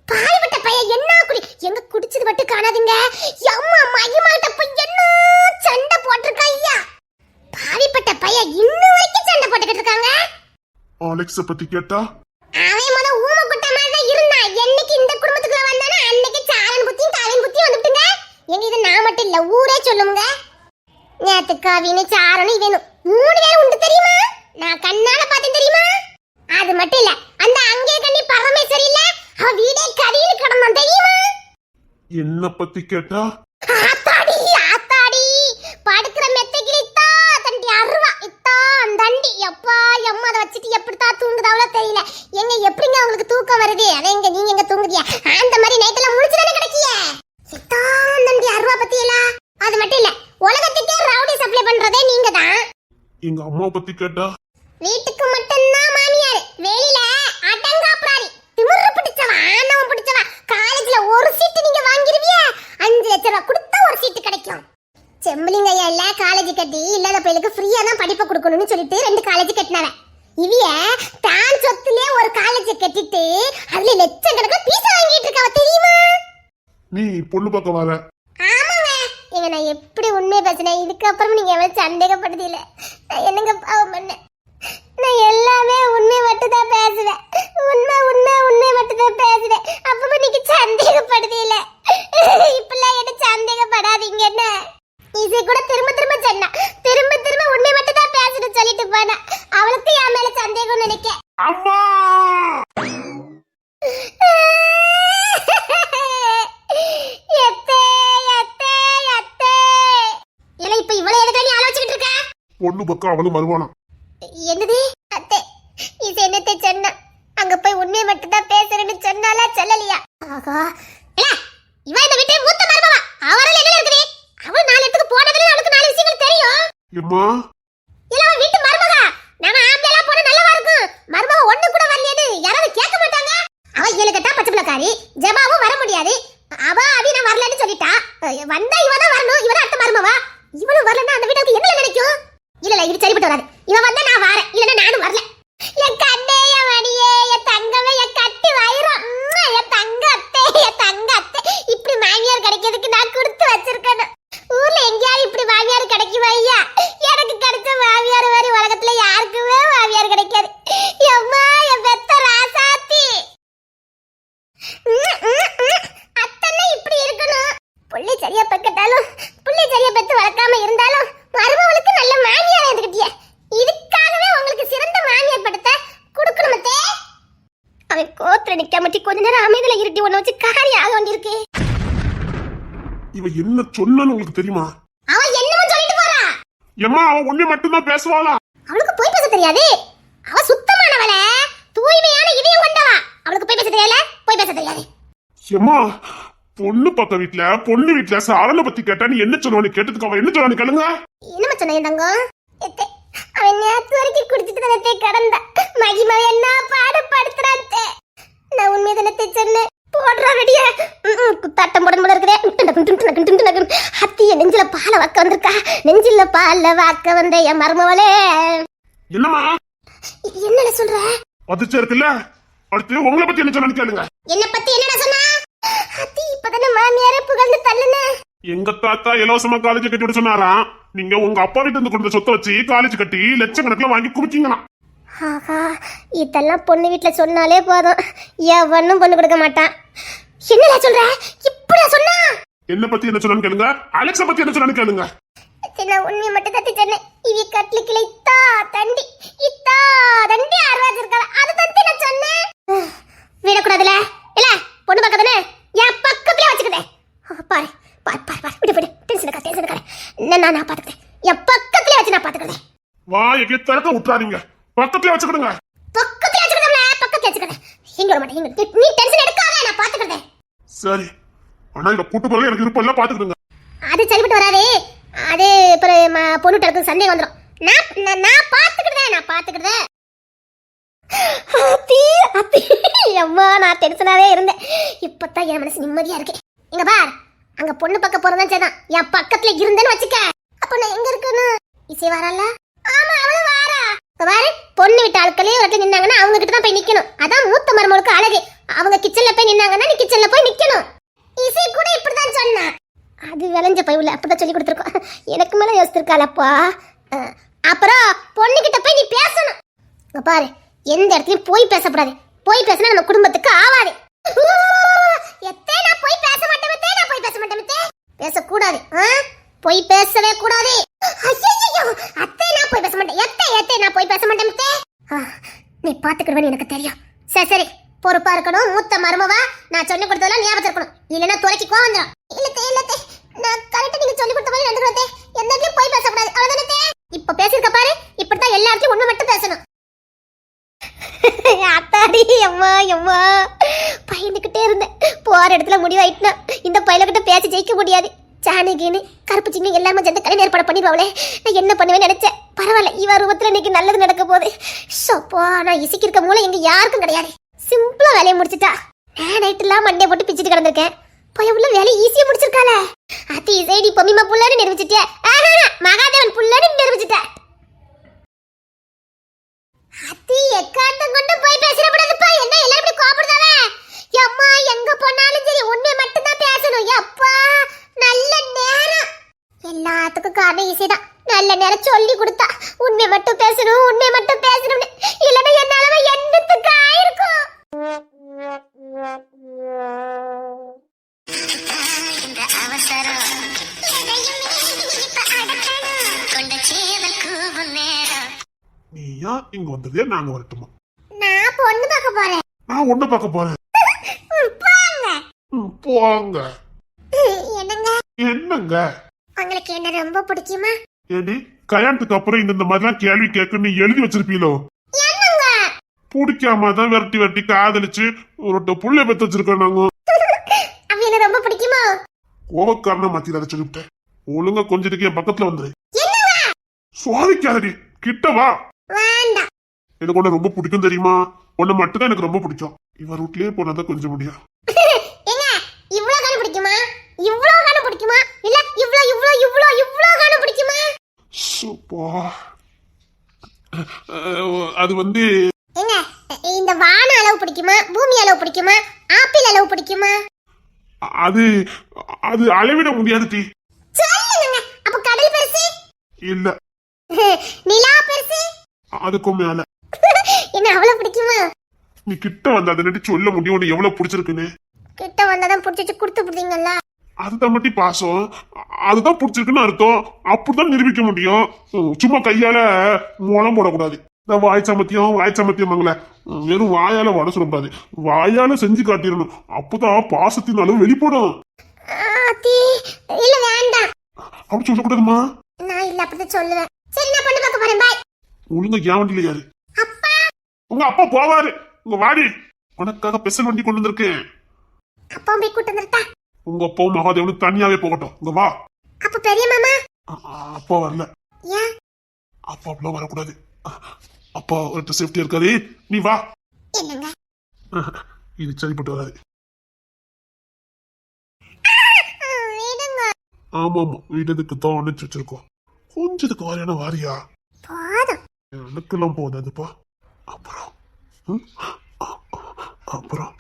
பால்விட்ட பையன் என்ன குடி எங்க குடிச்சது மட்டும் காணாதுங்க. அம்மா மகிமாட்ட போய் என்ன சண்டை போட்டுருக்கா ஐயா. பாவிப்பட்ட பையன் இன்னும் வரைக்கும் சண்டை போட்டுக்கிட்டு இருக்காங்க. அலெக்ஸ பத்தி கேட்டா? அவன் முத ஊம குட்ட மாதிரி தான் இருந்தான். என்னைக்கு இந்த குடும்பத்துக்குள்ள வந்தானே அன்னைக்கு சாரன் புத்தியும் காவின் புத்தியும் வந்துட்டுங்க. எங்க இது நான் மட்டும் இல்ல ஊரே சொல்லுங்க. நேத்து காவின்னு சாரனும் இவனும் 3 பேரும் உண்டு தெரியுமா? நான் கண்ணால பார்த்தேன் தெரியுமா? அது மட்டும் இல்ல அந்த அங்கே கண்ணி பரமேஸ்வரி இல்ல அவ வீடே கரியில கிடந்தான் தெரியுமா? என்ன பத்தி கேட்டா? ஆத்தாடி ஆத்தாடி படுக்கிற மெத்தைக்கு இத்தா தண்டி அருவா இத்தா தண்டி எப்பா அம்மா அதை வச்சுட்டு எப்படித்தான் தூங்குதாவளோ தெரியல. எங்க எப்படிங்க உங்களுக்கு தூக்கம் வருது? அதை எங்க நீங்க எங்க தூங்குதியா? அந்த மாதிரி நைட்ல முடிச்சுதானே கிடைக்கிய இத்தா தண்டி அருவா பத்தியலா. அது மட்டும் இல்ல உலகத்துக்கே ரவுடி சப்ளை பண்றதே நீங்க தான். எங்க அம்மாவை பத்தி கேட்டா? வீட்டுக்கு மட்டும்தான் மாமியார். வெளியில அடங்காப்ராரி திமிரு பிடிச்சவா ஆணவம் பிடிச்சவா. காலேஜ்ல ஒரு சீட்டு நீங்க வாங்கிருவிய 5 லட்சம் ரூபாய் கொடுத்தா ஒரு சீட்டு கிடைக்கும். செம்பலிங்க ஐயா இல்ல காலேஜ் கட்டி இல்லாத பையலுக்கு ஃப்ரீயா தான் படிப்பு கொடுக்கணும்னு சொல்லிட்டு 2 காலேஜ் கட்டினவன். இவிய தான் சொத்துலயே ஒரு காலேஜ் கட்டிட்டு அதுல லட்சக்கணக்கில் பீஸ் வாங்கிட்டு இருக்கவ தெரியுமா? நீ பொண்ணு பார்க்க வர? ஆமாங்க. எங்க நான் எப்படி உண்மையை பேசினேன். இதுக்கப்புறம் நீங்க எவ்வளவு சந்தேகப்படுது இல்ல. நான் என்னங்க பாவம் பண்ணேன். நான் எல்லாமே உண்மை மட்டும் தான் பேசுவேன். உண்மை உண்மை உண்மை மட்டும் தான் பேசுவேன். அப்பவும் நீங்க சந்தேகப்படுது இல்ல. இப்பெல்லாம் என்ன சந்தேகப்படாதீங்க என்ன. இசை கூட திரும்ப திரும்ப சொன்னா திரும்ப திரும்ப உண்மை மட்டும் தான் பேசுன்னு சொல்லிட்டு போனா. அவளுக்கு என் மேல சந்தேகம் நினைக்க. அம்மா இப்ப இவ்வளவு எதுக்கு நீ ஆலோசிச்சுட்டு இருக்க? பொண்ணு பக்கம் அவளும் வருவானா? என்னது அத்தை இது என்னத்தை சொன்னா? அங்க போய் உண்மையை மட்டும் தான் பேசுறேன்னு சொன்னாலா சொல்லலையா? ஆகா இல்ல இவ இந்த வீட்டை மூத்த மருமவா. அவரால என்ன இருக்குது? அவள் 4 இடத்துக்கு போனதுல அவளுக்கு 4 விஷயங்கள் தெரியும். எம்மா இல்ல அவ வீட்டு மருமகா. நாம ஆம்பளை போனா நல்லவா இருக்கும். மருமவ ஒண்ணு கூட வரலையேன்னு யாராவது கேட்க மாட்டாங்க. அவ ஏழுகட்டா பச்சை பிள்ளைக்காரி. ஜெபாவும் வர முடியாது. அவ அடி நான் வரலன்னு சொல்லிட்டா. வந்தா இவ தான் வரணும். இவ அடுத்த மருமவா. இவளும் வரலன்னா அந்த வீட்டுக்கு என்ன நினைக்கும்? இல்ல இது சரிப்பட்டு வராது. இவ வந்தா நான் வரேன் இல்லன்னா நானும் வரல. என் கண்ணே என் மணியே என் தங்கமே என் கட்டி வயிறம் என் தங்க அத்தை என் தங்க அத்தை. இப்படி மாமியார் கிடைக்கிறதுக்கு நான் கொடுத்து வச்சிருக்கணும். ஊர்ல எங்கேயாவது இப்படி மாமியார் கிடைக்குமா ஐயா? எனக்கு கிடைச்ச மாமியார் மாதிரி உலகத்துல யாருக்குமே மாமியார் கிடைக்காது. எம்மா என் பெத்த ராசாத்தி. அத்தனை இப்படி இருக்கணும். புள்ளி சரியா பெக்கட்டாலும் புள்ளி சரியா பெத்து வளர்க்காம இருந்தாலும் மருமவளுக்கு நல்ல மாமியார் எடுத்துக்கிட்டிய. இதுக்காகவே உங்களுக்கு சிறந்த மாமியார் படத்தை கொடுக்கணுமத்தே. அவன் கோத்துல நிக்காமட்டி கொஞ்ச நேரம் அமைதியில இருட்டி ஒண்ணு வச்சு காரியம் ஆக வேண்டியிருக்கு. இவ என்ன சொன்னான்னு உங்களுக்கு தெரியுமா? அவ என்னமோ சொல்லிட்டு போறா. எம்மா அவ உண்மை மட்டும் தான் பேசுவாளா? அவளுக்கு போய் பேச தெரியாது. அவ சுத்தமானவள தூய்மையான இதயம் கொண்டவா. அவளுக்கு போய் பேச தெரியல போய் பேச தெரியாது. எம்மா பொண்ணு பக்க பொண்ணு வீட்டுல சாரனை பத்தி கேட்டா நீ என்ன சொல்லுவான்னு கேட்டதுக்கு அவன் என்ன சொல்லுவான்னு கேளுங்க. என்னமா சொன்ன தங்கம்? அவன் நேத்து வரைக்கும் குடிச்சிட்டு தானே கடந்த மகிமா என்ன பாடுபடுத்துறான். நான் உண்மை தானே சொன்னேன். போடுற ரெடியா குத்தாட்டம் போட போல இருக்குதே. அத்திய நெஞ்சில பால வாக்க வந்திருக்கா. நெஞ்சில பால வாக்க வந்த என் மருமவளே. என்னம்மா என்னல சொல்ற? அதிர்ச்சியா இருக்குல்ல? அடுத்து உங்களை பத்தி என்ன சொன்னு கேளுங்க. என்ன பத்தி என்னடா சொன்னா? அத்தி இப்பதானே மாமியாரே புகழ்ந்து தள்ளுன. எங்க தாத்தா இலவசமா காலேஜ் கட்டி விட சொன்னாராம். நீங்க உங்க அப்பா வீட்டு இருந்து கொடுத்த சொத்தை வச்சு காலேஜ் கட்டி லட்சக்கணக்கில் வாங்கி குடிச்சீங்களாம். ஆஹா, இதெல்லாம் பொண்ணு வீட்டுல சொன்னாலே போதும், எவனும் பொண்ணு கொடுக்க மாட்டான். என்னடா சொல்ற? இப்படியா சொன்னா? என்ன பத்தி என்ன சொன்னு கேளுங்க. அலெக்ஸா பத்தி என்ன சொன்னு கேளுங்க. நான் உண்மையை மட்டும் தட்டி சொன்னேன். இவி கட்லி கிளை இத்தா தண்டி ஆர்வாஜ் இருக்கா, அது தட்டி நான் சொன்னேன். விடக்கூடாதுல. இல்ல பொண்ணு பக்கத்தானே என் பக்கத்துல வச்சுக்கிட்டே. பாரு பாரு பாரு பாரு, விடு விடு, டென்ஷன் நான் பாத்துக்கிறேன். என் பக்கத்துல வச்சு நான் பாத்துக்கிறேன். வாயை திறக்க விட்டுறாதீங்க, பக்கத்துல வச்சுக்கிடுங்க. பக்கத்துல வச்சுக்கிறேன். எங்க வர மாட்டேன். நீ டென்ஷன் எடுக்காத, நான் பாத்துக்கிறேன். சரி, ஆனா இந்த கூட்டு போறது எனக்கு விருப்பம் இல்ல, பாத்துக்கிடுங்க. அது சரிப்பட்டு வராது. அது பொண்ணு டக்கு சந்தேகம் வந்துடும். நான் பாத்துக்கிட்டேன். அம்மா, நான் டென்ஷனாவே இருந்தேன். இப்பதான் என் மனசு நிம்மதியா இருக்கு. இங்க பார், அங்க பொண்ணு பக்கம் போறதான் சரிதான். என் பக்கத்துல இருந்தேன்னு வச்சுக்க, அப்ப நான் எங்க இருக்குன்னு இசை வரல. ஆமா, அவளும் வாரா. பாரு, பொண்ணு விட்டு ஆட்களே வீட்டுல நின்னாங்கன்னா அவங்க கிட்ட தான் போய் நிக்கணும். அதான் மூத்த மருமகளுக்கு அழகு. அவங்க கிச்சன்ல போய் நின்னாங்கன்னா நீ கிச்சன்ல போய் நிக்கணும். இசை கூட இப்படிதான் சொன்னா. அது விளைஞ்ச பைவுல அப்படிதான் சொல்லி கொடுத்துருக்கோம். எனக்கு மேல யோசிச்சிருக்காளப்பா. அப்புறம் பொண்ணுகிட்ட போய் நீ பேசணும். பாரு, எந்த இடத்துலயும் போய் பேசக்கூடாது. போய் பேசினா நம்ம குடும்பத்துக்கு ஆவாது. நான் போய் பேச மாட்டேன். பேசக்கூடாது. போய் பேசவே கூடாது. அத்தை, நான் போய் பேச மாட்டேன். எத்தை, நான் போய் பேச மாட்டேன். நீ பாத்துக்கிடுவேன்னு எனக்கு தெரியும். சரி, பொறுப்பா இருக்கணும். மூத்த மருமவா, நான் சொல்லி கொடுத்ததெல்லாம் ஞாபகம் இருக்கணும். இல்லைன்னா துறைக்கு கோவம் வந்துடும். இல்ல, நான் கரெக்டா நீங்க சொல்லி கொடுத்த மாதிரி நடந்துக்கிறேன். எந்த இடத்துலயும் போய் பேசக்கூடாது, அவ்வளவுதானே? இப்ப பேசிருக்க பாரு, இப்படித்தான் எல்லா இடத்துலயும் ஒண்ணு மட்டும் பேசணும். அத்தாடி, அம்மா பயந்துகிட்டே இருந்தேன். போற இடத்துல முடிவாயிட்டுனா இந்த பையன்கிட்ட பேசி ஜெயிக்க முடியாது. சாணிகின்னு கருப்பு சின்ன எல்லாமே சேர்ந்து கல்யாணம் ஏற்பாடு பண்ணிடுவாங்களே. நான் என்ன பண்ணுவேன்னு நினைச்சேன். பரவாயில்ல, இவ ரூபத்துல இன்னைக்கு நல்லது நடக்க போகுது. சோப்பா, நான் இசைக்கிருக்க மூலம் எங்க யாருக்கும் கிடையாது. சிம்பிளா வேலையை முடிச்சுட்டா. நான் நைட்டுலாம் மண்டே போட்டு பிச்சுட்டு கிடந்திருக்கேன். பையன் வேலையை ஈஸியா முடிச்சிருக்காள. அத்தி இசைடி பொம்மிமா புள்ளன்னு நிரூபிச்சிட்டியா? மகாதேவன் புள்ளன்னு நிரூபிச்சிட்ட. அத்தி எக்காட்டம் கொண்டு போய் பேசக்கூடாதுப்பா. என்ன எல்லாரும் இப்படி கோபப்படுதாவே? அம்மா, எங்க போனாலும் சரி உண்மை மட்டும் தான் பேசணும். அப்பா, நல்ல நேரம். எல்லாத்துக்கும் காரணம் இசைதான். நல்ல நேரம் சொல்லி கொடுத்தா உண்மை மட்டும் பேசணும். இல்லைன்னா என்னால என்னத்துக்கு ஆயிருக்கும். இந்த அவசரம் நீ ஏன் இங்க வந்ததே நாங்க வரட்டுமா? நான் பொண்ணு பார்க்க போறேன். நான் ஒண்ணு பார்க்க போறேன். போங்க. என்னங்க உங்களுக்கு என்ன ரொம்ப பிடிக்குமா? ஏடி, கல்யாணத்துக்கு அப்புறம் இந்த மாதிரிலாம் கேள்வி கேட்க எழுதி வச்சிருப்பீங்களோ? பிடிக்காம தான் விரட்டி காதலிச்சு ஒரு புள்ள பெத்து வச்சிருக்கோம் நாங்க. அவங்களுக்கு ரொம்ப பிடிக்குமா? கோபக்காரன மாத்தி அதை சொல்லிவிட்டேன். ஒழுங்கா கொஞ்சத்துக்கு என் பக்கத்துல வந்துரு. சுவாதிக்காதடி, கிட்ட வா. வேண்டாம். எனக்கு உன்ன ரொம்ப பிடிக்கும் தெரியுமா? உன்னை மட்டும் தான் எனக்கு ரொம்ப பிடிக்கும். இவன் ரூட்லயே போனாதான் கொஞ்சம் முடியும். இவ்வளவு காண பிடிக்குமா? இல்ல இவ்வளவு காண பிடிக்குமா? அது வந்து இந்த வான அளவு பிடிக்குமா? பூமி அளவு பிடிக்குமா? ஆப்பிள் அளவு பிடிக்குமா? அது அது அளவிட முடியாது டி. சொல்லுங்க. அப்ப கடல் பெருசு இல்ல, நிலா பெருசு அதுக்கும் மேல. என்ன அவ்வளவு பிடிக்குமா? நீ கிட்ட வந்த அதை நடி சொல்ல முடியும் உனக்கு எவ்வளவு பிடிச்சிருக்குன்னு. கிட்ட வந்தாதான் பிடிச்சிட்டு கொடுத்து விடுறீங்கல்ல. அதுதான் மட்டும் பாசம். அதுதான் பிடிச்சிருக்குன்னு அர்த்தம். அப்படிதான் நிரூபிக்க முடியும். சும்மா கையால மூலம் போடக்கூடாது. வாய் சமத்தியம் வெறும் வாயால வட சொல்லக்கூடாது. வாயால செஞ்சு காட்டிடணும். அப்பதான் பாசத்தின் அளவு வெளிப்படும். இல்ல வேண்டாம், அப்படி சொல்லக்கூடாதுமா. நான் இல்ல அப்படி சொல்லுவேன். சரி, நான் பொண்ணு பார்க்க போறேன். பாய். ஒழுங்கா ஏன் வண்டியில யாரு? அப்பா. உங்க அப்பா போவாரு. உங்க வாடி, உனக்காக ஸ்பெஷல் வண்டி கொண்டு வந்திருக்கேன். அப்பா போய் கூட்டு வந்துட்டா. உங்க அப்பாவும் மகாதேவனும் தனியாவே போகட்டும். இங்க வா. அப்ப பெரிய மாமா? அப்பா வரல. ஏன்? அப்பா அப்படிலாம் வரக்கூடாது. அப்பா ஒரு சேஃப்டியா இருக்காது. நீ வா. என்னங்க இது சரிப்பட்டு வராது. ஆமா ஆமா வீட்டுக்கு தான் அனுப்பிச்சு வச்சிருக்கோம். கொஞ்சத்துக்கு வாரியான வாரியா போதும். எனக்கெல்லாம் போதாதுப்பா. அப்புறம் ம், அப்புறம்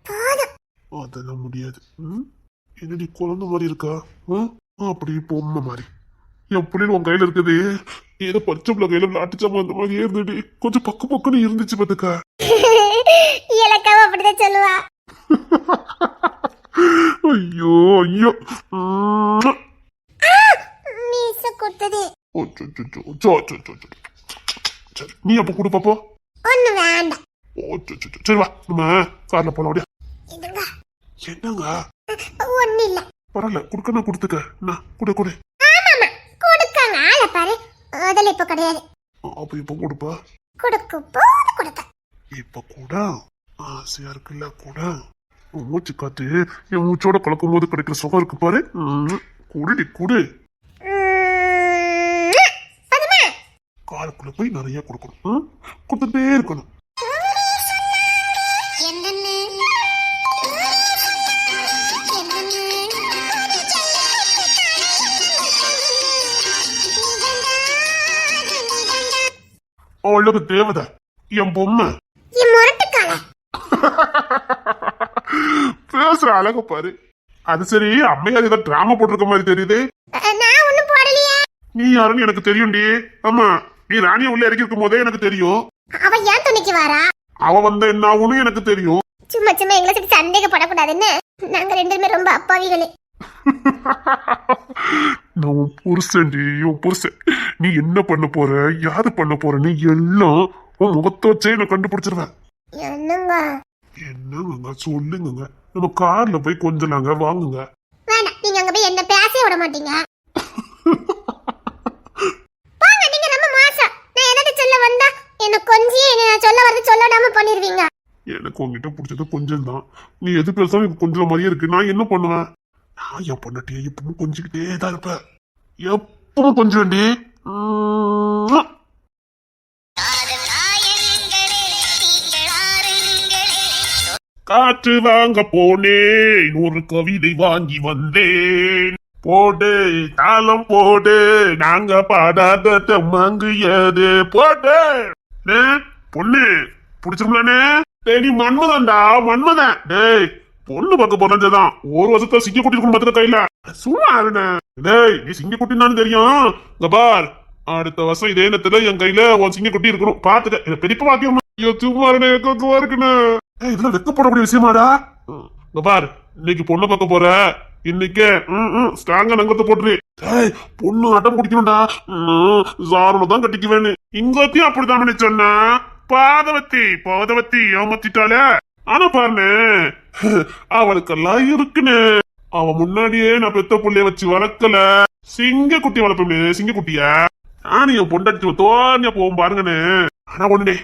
போதும். அதெல்லாம் முடியாது. என்னடி குழந்தை மாதிரி இருக்கா? ம்? அப்படி பொம்மை மாதிரி என் பிள்ளைங்க உன் கையில இருக்குது. ஏதோ பச்சை பிள்ளை கையில விளாட்டுச்சாம அந்த மாதிரி இருந்துடி. கொஞ்சம் பக்கு பக்குன்னு இருந்துச்சு பாத்துக்கா. இலக்காவ அப்படிதான் சொல்லுவா. ஐயோ ஐயோ. மீச குத்துது. சரி நீ அப்ப கொடு பாப்போ. ஒண்ணு வேண்டாம். சரி வா நம்ம கார்ல போலாம். அப்படியா என்னங்க? என்னங்க? ஒண்ணு இல்ல. பரவாயில்ல குடுக்கணும் கொடுத்துக்க. நான் கொடு கொடு. ஆமாமா கொடுக்காங்க. ஆள பாரு. அதெல்லாம் இப்ப கிடையாது. அப்ப இப்ப கொடுப்பா. கொடுக்கு போது கொடுத்த. இப்ப கூட ஆசையா இருக்குல்ல கூட. உன் மூச்சு காத்து என் மூச்சோட கலக்கும் போது கிடைக்கிற சுகம் இருக்கு பாரு. குடுடி குடு. பதுமா காலுக்குள்ள போய் நிறைய கொடுக்கணும். கொடுத்துட்டே இருக்கணும். அவ்வளவு தேவதை என் பொம்மை. பேசுற அழக பாரு. அது சரி அம்மையார் ஏதோ டிராமா போட்டிருக்க மாதிரி தெரியுது. நான் ஒண்ணும் போடலையே. நீ யாருன்னு எனக்கு தெரியும்டி. ஆமா நீ ராணிய உள்ள இறக்கி இருக்கும் போதே எனக்கு தெரியும். அவ ஏன் துணைக்கு வாரா? அவ வந்த என்ன ஆகும்னு எனக்கு தெரியும். சும்மா சும்மா எங்களை சுத்தி சந்தேகப்படக்கூடாதுன்னு நாங்க ரெண்டு பேருமே ரொம்ப அப்பாவிகளே. நான் உன் புருஷன்டி உன் புருஷன். நீ என்ன பண்ண போற யாது பண்ண போறன்னு எல்லாம் உன் முகத்தை வச்சே நான் கண்டுபிடிச்சிருவேன். என்னங்க? என்னங்க சொல்லுங்க. நம்ம கார்ல போய் கொஞ்சலாங்க வாங்குங்க. வேண்டாம் நீங்க அங்க போய் என்ன பேசவே விட மாட்டீங்க. போங்க நீங்க ரொம்ப மோசம். நான் என்னது சொல்ல வந்தா என்ன கொஞ்சி என்ன சொல்ல வரது சொல்லடாம பண்ணிருவீங்க. எனக்கு உங்ககிட்ட பிடிச்சது கொஞ்சம் தான். நீ எது பேசாம எனக்கு கொஞ்சம் மாதிரியே இருக்கு. நான் என்ன பண்ணுவேன்? நான் என் பொண்ணாட்டிய எப்பவும் கொஞ்சிக்கிட்டே தான் இருப்பேன். எப்பவும் கொஞ்சம் வேண்டி. காற்று வாங்க போனேன் ஒரு கவிதை வாங்கி வந்தேன். போடு தாளம் போடு நாங்க பாடாத மங்குயது போடு. பொண்ணு புடிச்சிருக்கலானே. டேய் நீ மன்மதன்டா மன்மதன். டேய் பொண்ணு பார்க்க போறதுதான். ஒரு வருஷத்துல சிங்க குட்டி இருக்கும் பார்த்துட்டு கையில சும்மா இருண்ணே. டேய் நீ சிங்க குட்டின்னு தெரியும். இந்த பார் அடுத்த வருஷம் இதே நேரத்துல என் கையில உன் சிங்க குட்டி இருக்கணும். பாத்துக்க இதை பெரியப்ப வாக்கியம். ஐயோ சும்மா இருக்குன்னு இதெல்லாம் வெக்கப்படக்கூடிய விஷயமாடா. இந்த பார் இன்னைக்கு பொண்ணை பார்க்க போற. இன்னைக்கு ஸ்ட்ராங்கா நங்கத்தை போட்டுரு. பொண்ணு அட்டம் குடிக்கணும்டா. சாரணம் தான் கட்டிக்குவேன்னு இங்கத்தையும் அப்படிதான் சொன்ன. பாதவத்தி ஏமாத்திட்டால. ஆனா பாருன்னு அவளுக்கெல்லாம் இருக்குன்னு. அவன் முன்னாடியே நான் பெத்த புள்ளைய வச்சு வளர்க்கல. சிங்க குட்டி வளர்ப்பேன். சிங்க குட்டிய நானும் என் பொண்டாட்டி தோனியா போவோம் பாருங்கன்னு. ஆனா ஒண்ணுடே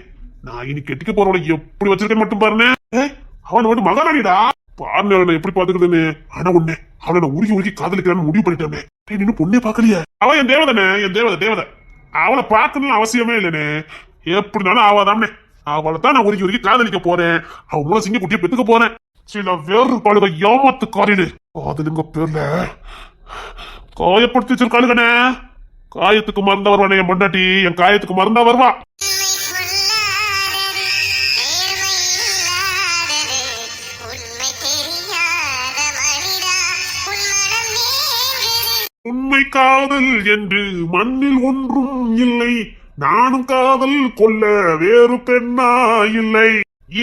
நான் இனி கெட்டிக்க போறவளை எப்படி வச்சிருக்கேன்னு மட்டும் பாருன்னு. அவனை வந்து மகாராணிடா பாருங்க எப்படி பாத்துக்கிறதுன்னு. ஆனா ஒண்ணு அவனை நான் உருகி காதலிக்கிறான்னு முடிவு பண்ணிட்டேன். இன்னும் பொண்ணே பாக்கலையே. அவன் என் தேவதானே என் தேவதை. அவளை பாக்கணும்னு அவசியமே இல்லைன்னு. எப்படினாலும் ஆவாதாம்னே. அவளை தான் நான் உருகி காதலிக்க போறேன். அவன் மூலம் சிங்க குட்டியை பெத்துக்க போறேன். சில வேறு பாலுக ஏமாத்து காரிடு காதலுங்க பேர்ல காயப்படுத்தி வச்சிருக்காளுகண்ணே. காயத்துக்கு மறந்தா வருவானே என் பொண்டாட்டி. என் காயத்துக்கு மறந்தா வருவா. உண்மை காதல் என்று மண்ணில் ஒன்றும் இல்லை. நானும் காதல் கொல்ல வேறு பெண்ணா இல்லை.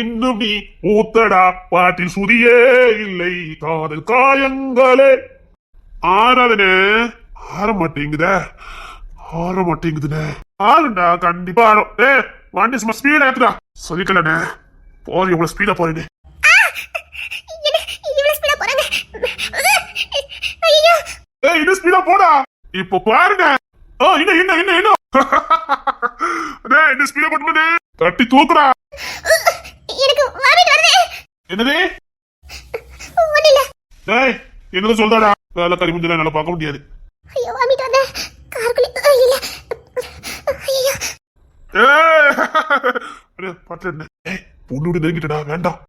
இன்னும் நீ ஊத்தடா பாட்டில் சுதியே இல்லை. காதல் காயங்களே ஆறாதுனே. ஆற மாட்டேங்குதுனே. ஆறுண்டா கண்டிப்பா ஆறும். வண்டி சும்மா ஸ்பீடா ஏத்துடா. சொல்லிக்கலண்ணே போற எவ்வளவு ஸ்பீடா போறேன்னு. இன்னும் ஸ்பீடா போடா. இப்ப பாருங்க. இன்னும் ஸ்பீடா போட்டு தட்டி தூக்குறா. என்னது என்னது சொல்றாடா. வேலை கறி முடிஞ்சல என்னால பார்க்க முடியாது. பொண்ணு நெருங்கிட்டடா வேண்டாம்.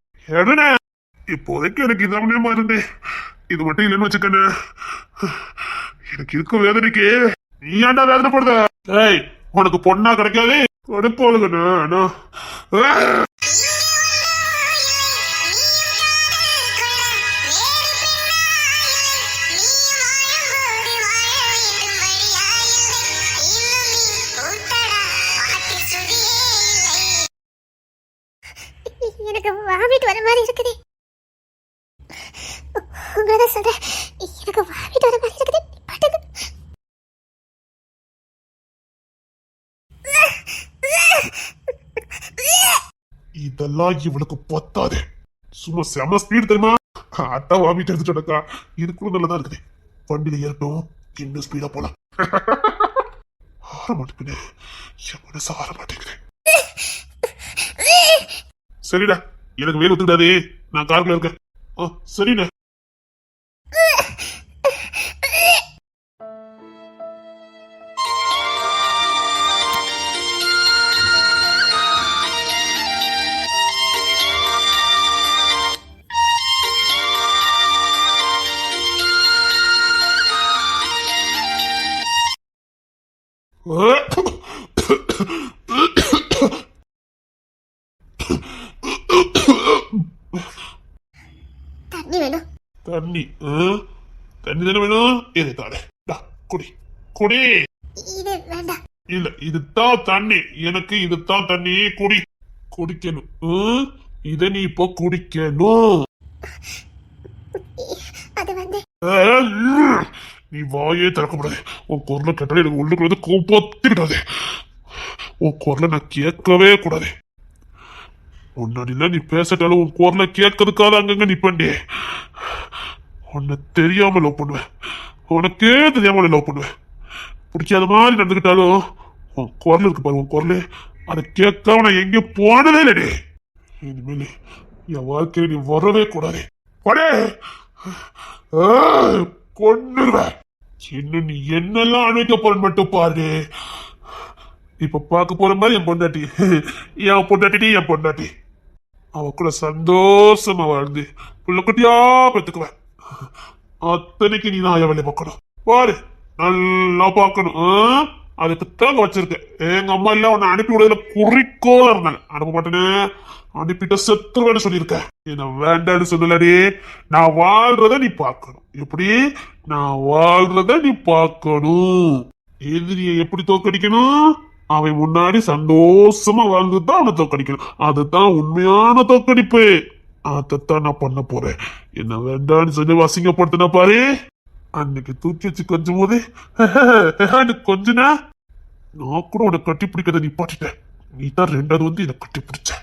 இப்போதைக்கு எனக்கு இந்த இருந்தே இது மட்டும் இல்லைன்னு வச்சுக்கண்ணே, எனக்கு இருக்க வேதனைக்கு நீ ஏன்டா வேதனைப்படுத? ஏய், உனக்கு பொண்ணா கிடைக்காது கொடுப்போலுங்கண்ணா. எனக்கு வாமிட் வர மாதிரி இருக்குது. உங்களதான் சொல்றேன், எனக்கு வாமிட் வர மாதிரி இருக்குது. பாட்டுக்கு இதெல்லாம் இவளுக்கு பத்தாது. சும்மா செம ஸ்பீடு தெரியுமா? அட்டா வாமிட்டு எடுத்துட்டா. இதுக்குள்ள நல்லதா இருக்குது. வண்டியில ஏறட்டும், இன்னும் ஸ்பீடா போலாம். ஆற மாட்டேங்குது, என் மனசு ஆற மாட்டேங்குது. சரிடா, எனக்கு வேலை ஒத்துக்கிடாதே, நான் காருக்குள்ள இருக்கேன். சரிண்ணே. தண்ணி வேணும். தண்ணி தண்ணி தானே வேணும். இது தானே, குடி குடி. இது வேண்டாம். இல்ல, இதுதான் தண்ணி. எனக்கு இதுதான் தண்ணி. குடி. குடிக்கணும். இத நீ இப்போ குடிக்கணும். அது வந்து நீ வாயே திறக்கப்படாது. உன் குரலை கேட்டாலே எனக்கு உள்ளுக்குள்ள கோபத்திக்கிட்டாது. உன் குரலை நான் கேட்கவே கூடாது. முன்னாடிலாம் நீ பேசட்டாலும் உன் குரலை கேட்கறதுக்காக அங்கங்க நிப்பண்டே. உன்னை தெரியாம லவ் பண்ணுவேன், உனக்கே தெரியாம லவ் பண்ணுவேன். பிடிக்காத மாதிரி நடந்துக்கிட்டாலும் உன் குரல் இருக்கு பாரு, உன் குரல் அதை கேட்காம நான் எங்க போனதே இல்லடே. இனிமேல் என் வாழ்க்கையில நீ வரவே கூடாது. கொன்னுருவேன். இன்னும் நீ என்னெல்லாம் அனுபவிக்க போற மட்டும் பாரு. இப்ப பார்க்க போற மாதிரி என் பொண்டாட்டி, என் பொண்டாட்டி அவ கூட சந்தோஷமா வாழ்ந்து புள்ளக்குட்டியா பெத்துக்குவேன். அத்தனைக்கு நீ தான் வேலையை பார்க்கணும். பாரு, நல்லா பார்க்கணும். அதுக்குத்தான் வச்சிருக்கேன். எங்க அம்மா இல்ல உன்னை அனுப்பி விடுறதுல குறிக்கோளா இருந்தாங்க. அனுப்ப மாட்டேன்னு அனுப்பிட்ட செத்துருவேன்னு சொல்லியிருக்கேன். என்ன வேண்டான்னு சொல்லலடி. நான் வாழ்றத நீ பார்க்கணும். எப்படி? நான் வாழ்றத நீ பார்க்கணும். எதிரியை எப்படி தோக்கடிக்கணும்? அவன் முன்னாடி சந்தோஷமா வாழ்ந்துதான் அவனை தோக்கடிக்கணும். அதுதான் உண்மையான தோக்கடிப்பு. அதைத்தான் நான் பண்ண போறேன். என்ன வேண்டான்னு சொல்லி அசிங்கப்படுத்தின பாரு. அன்னைக்கு தூக்கி வச்சு கொஞ்சம் போது கொஞ்சனா நான் கூட உன்னை கட்டி பிடிக்கிறத நீ பாட்டுட்டேன். நீ தான் ரெண்டாவது வந்து என்னை கட்டி பிடிச்சு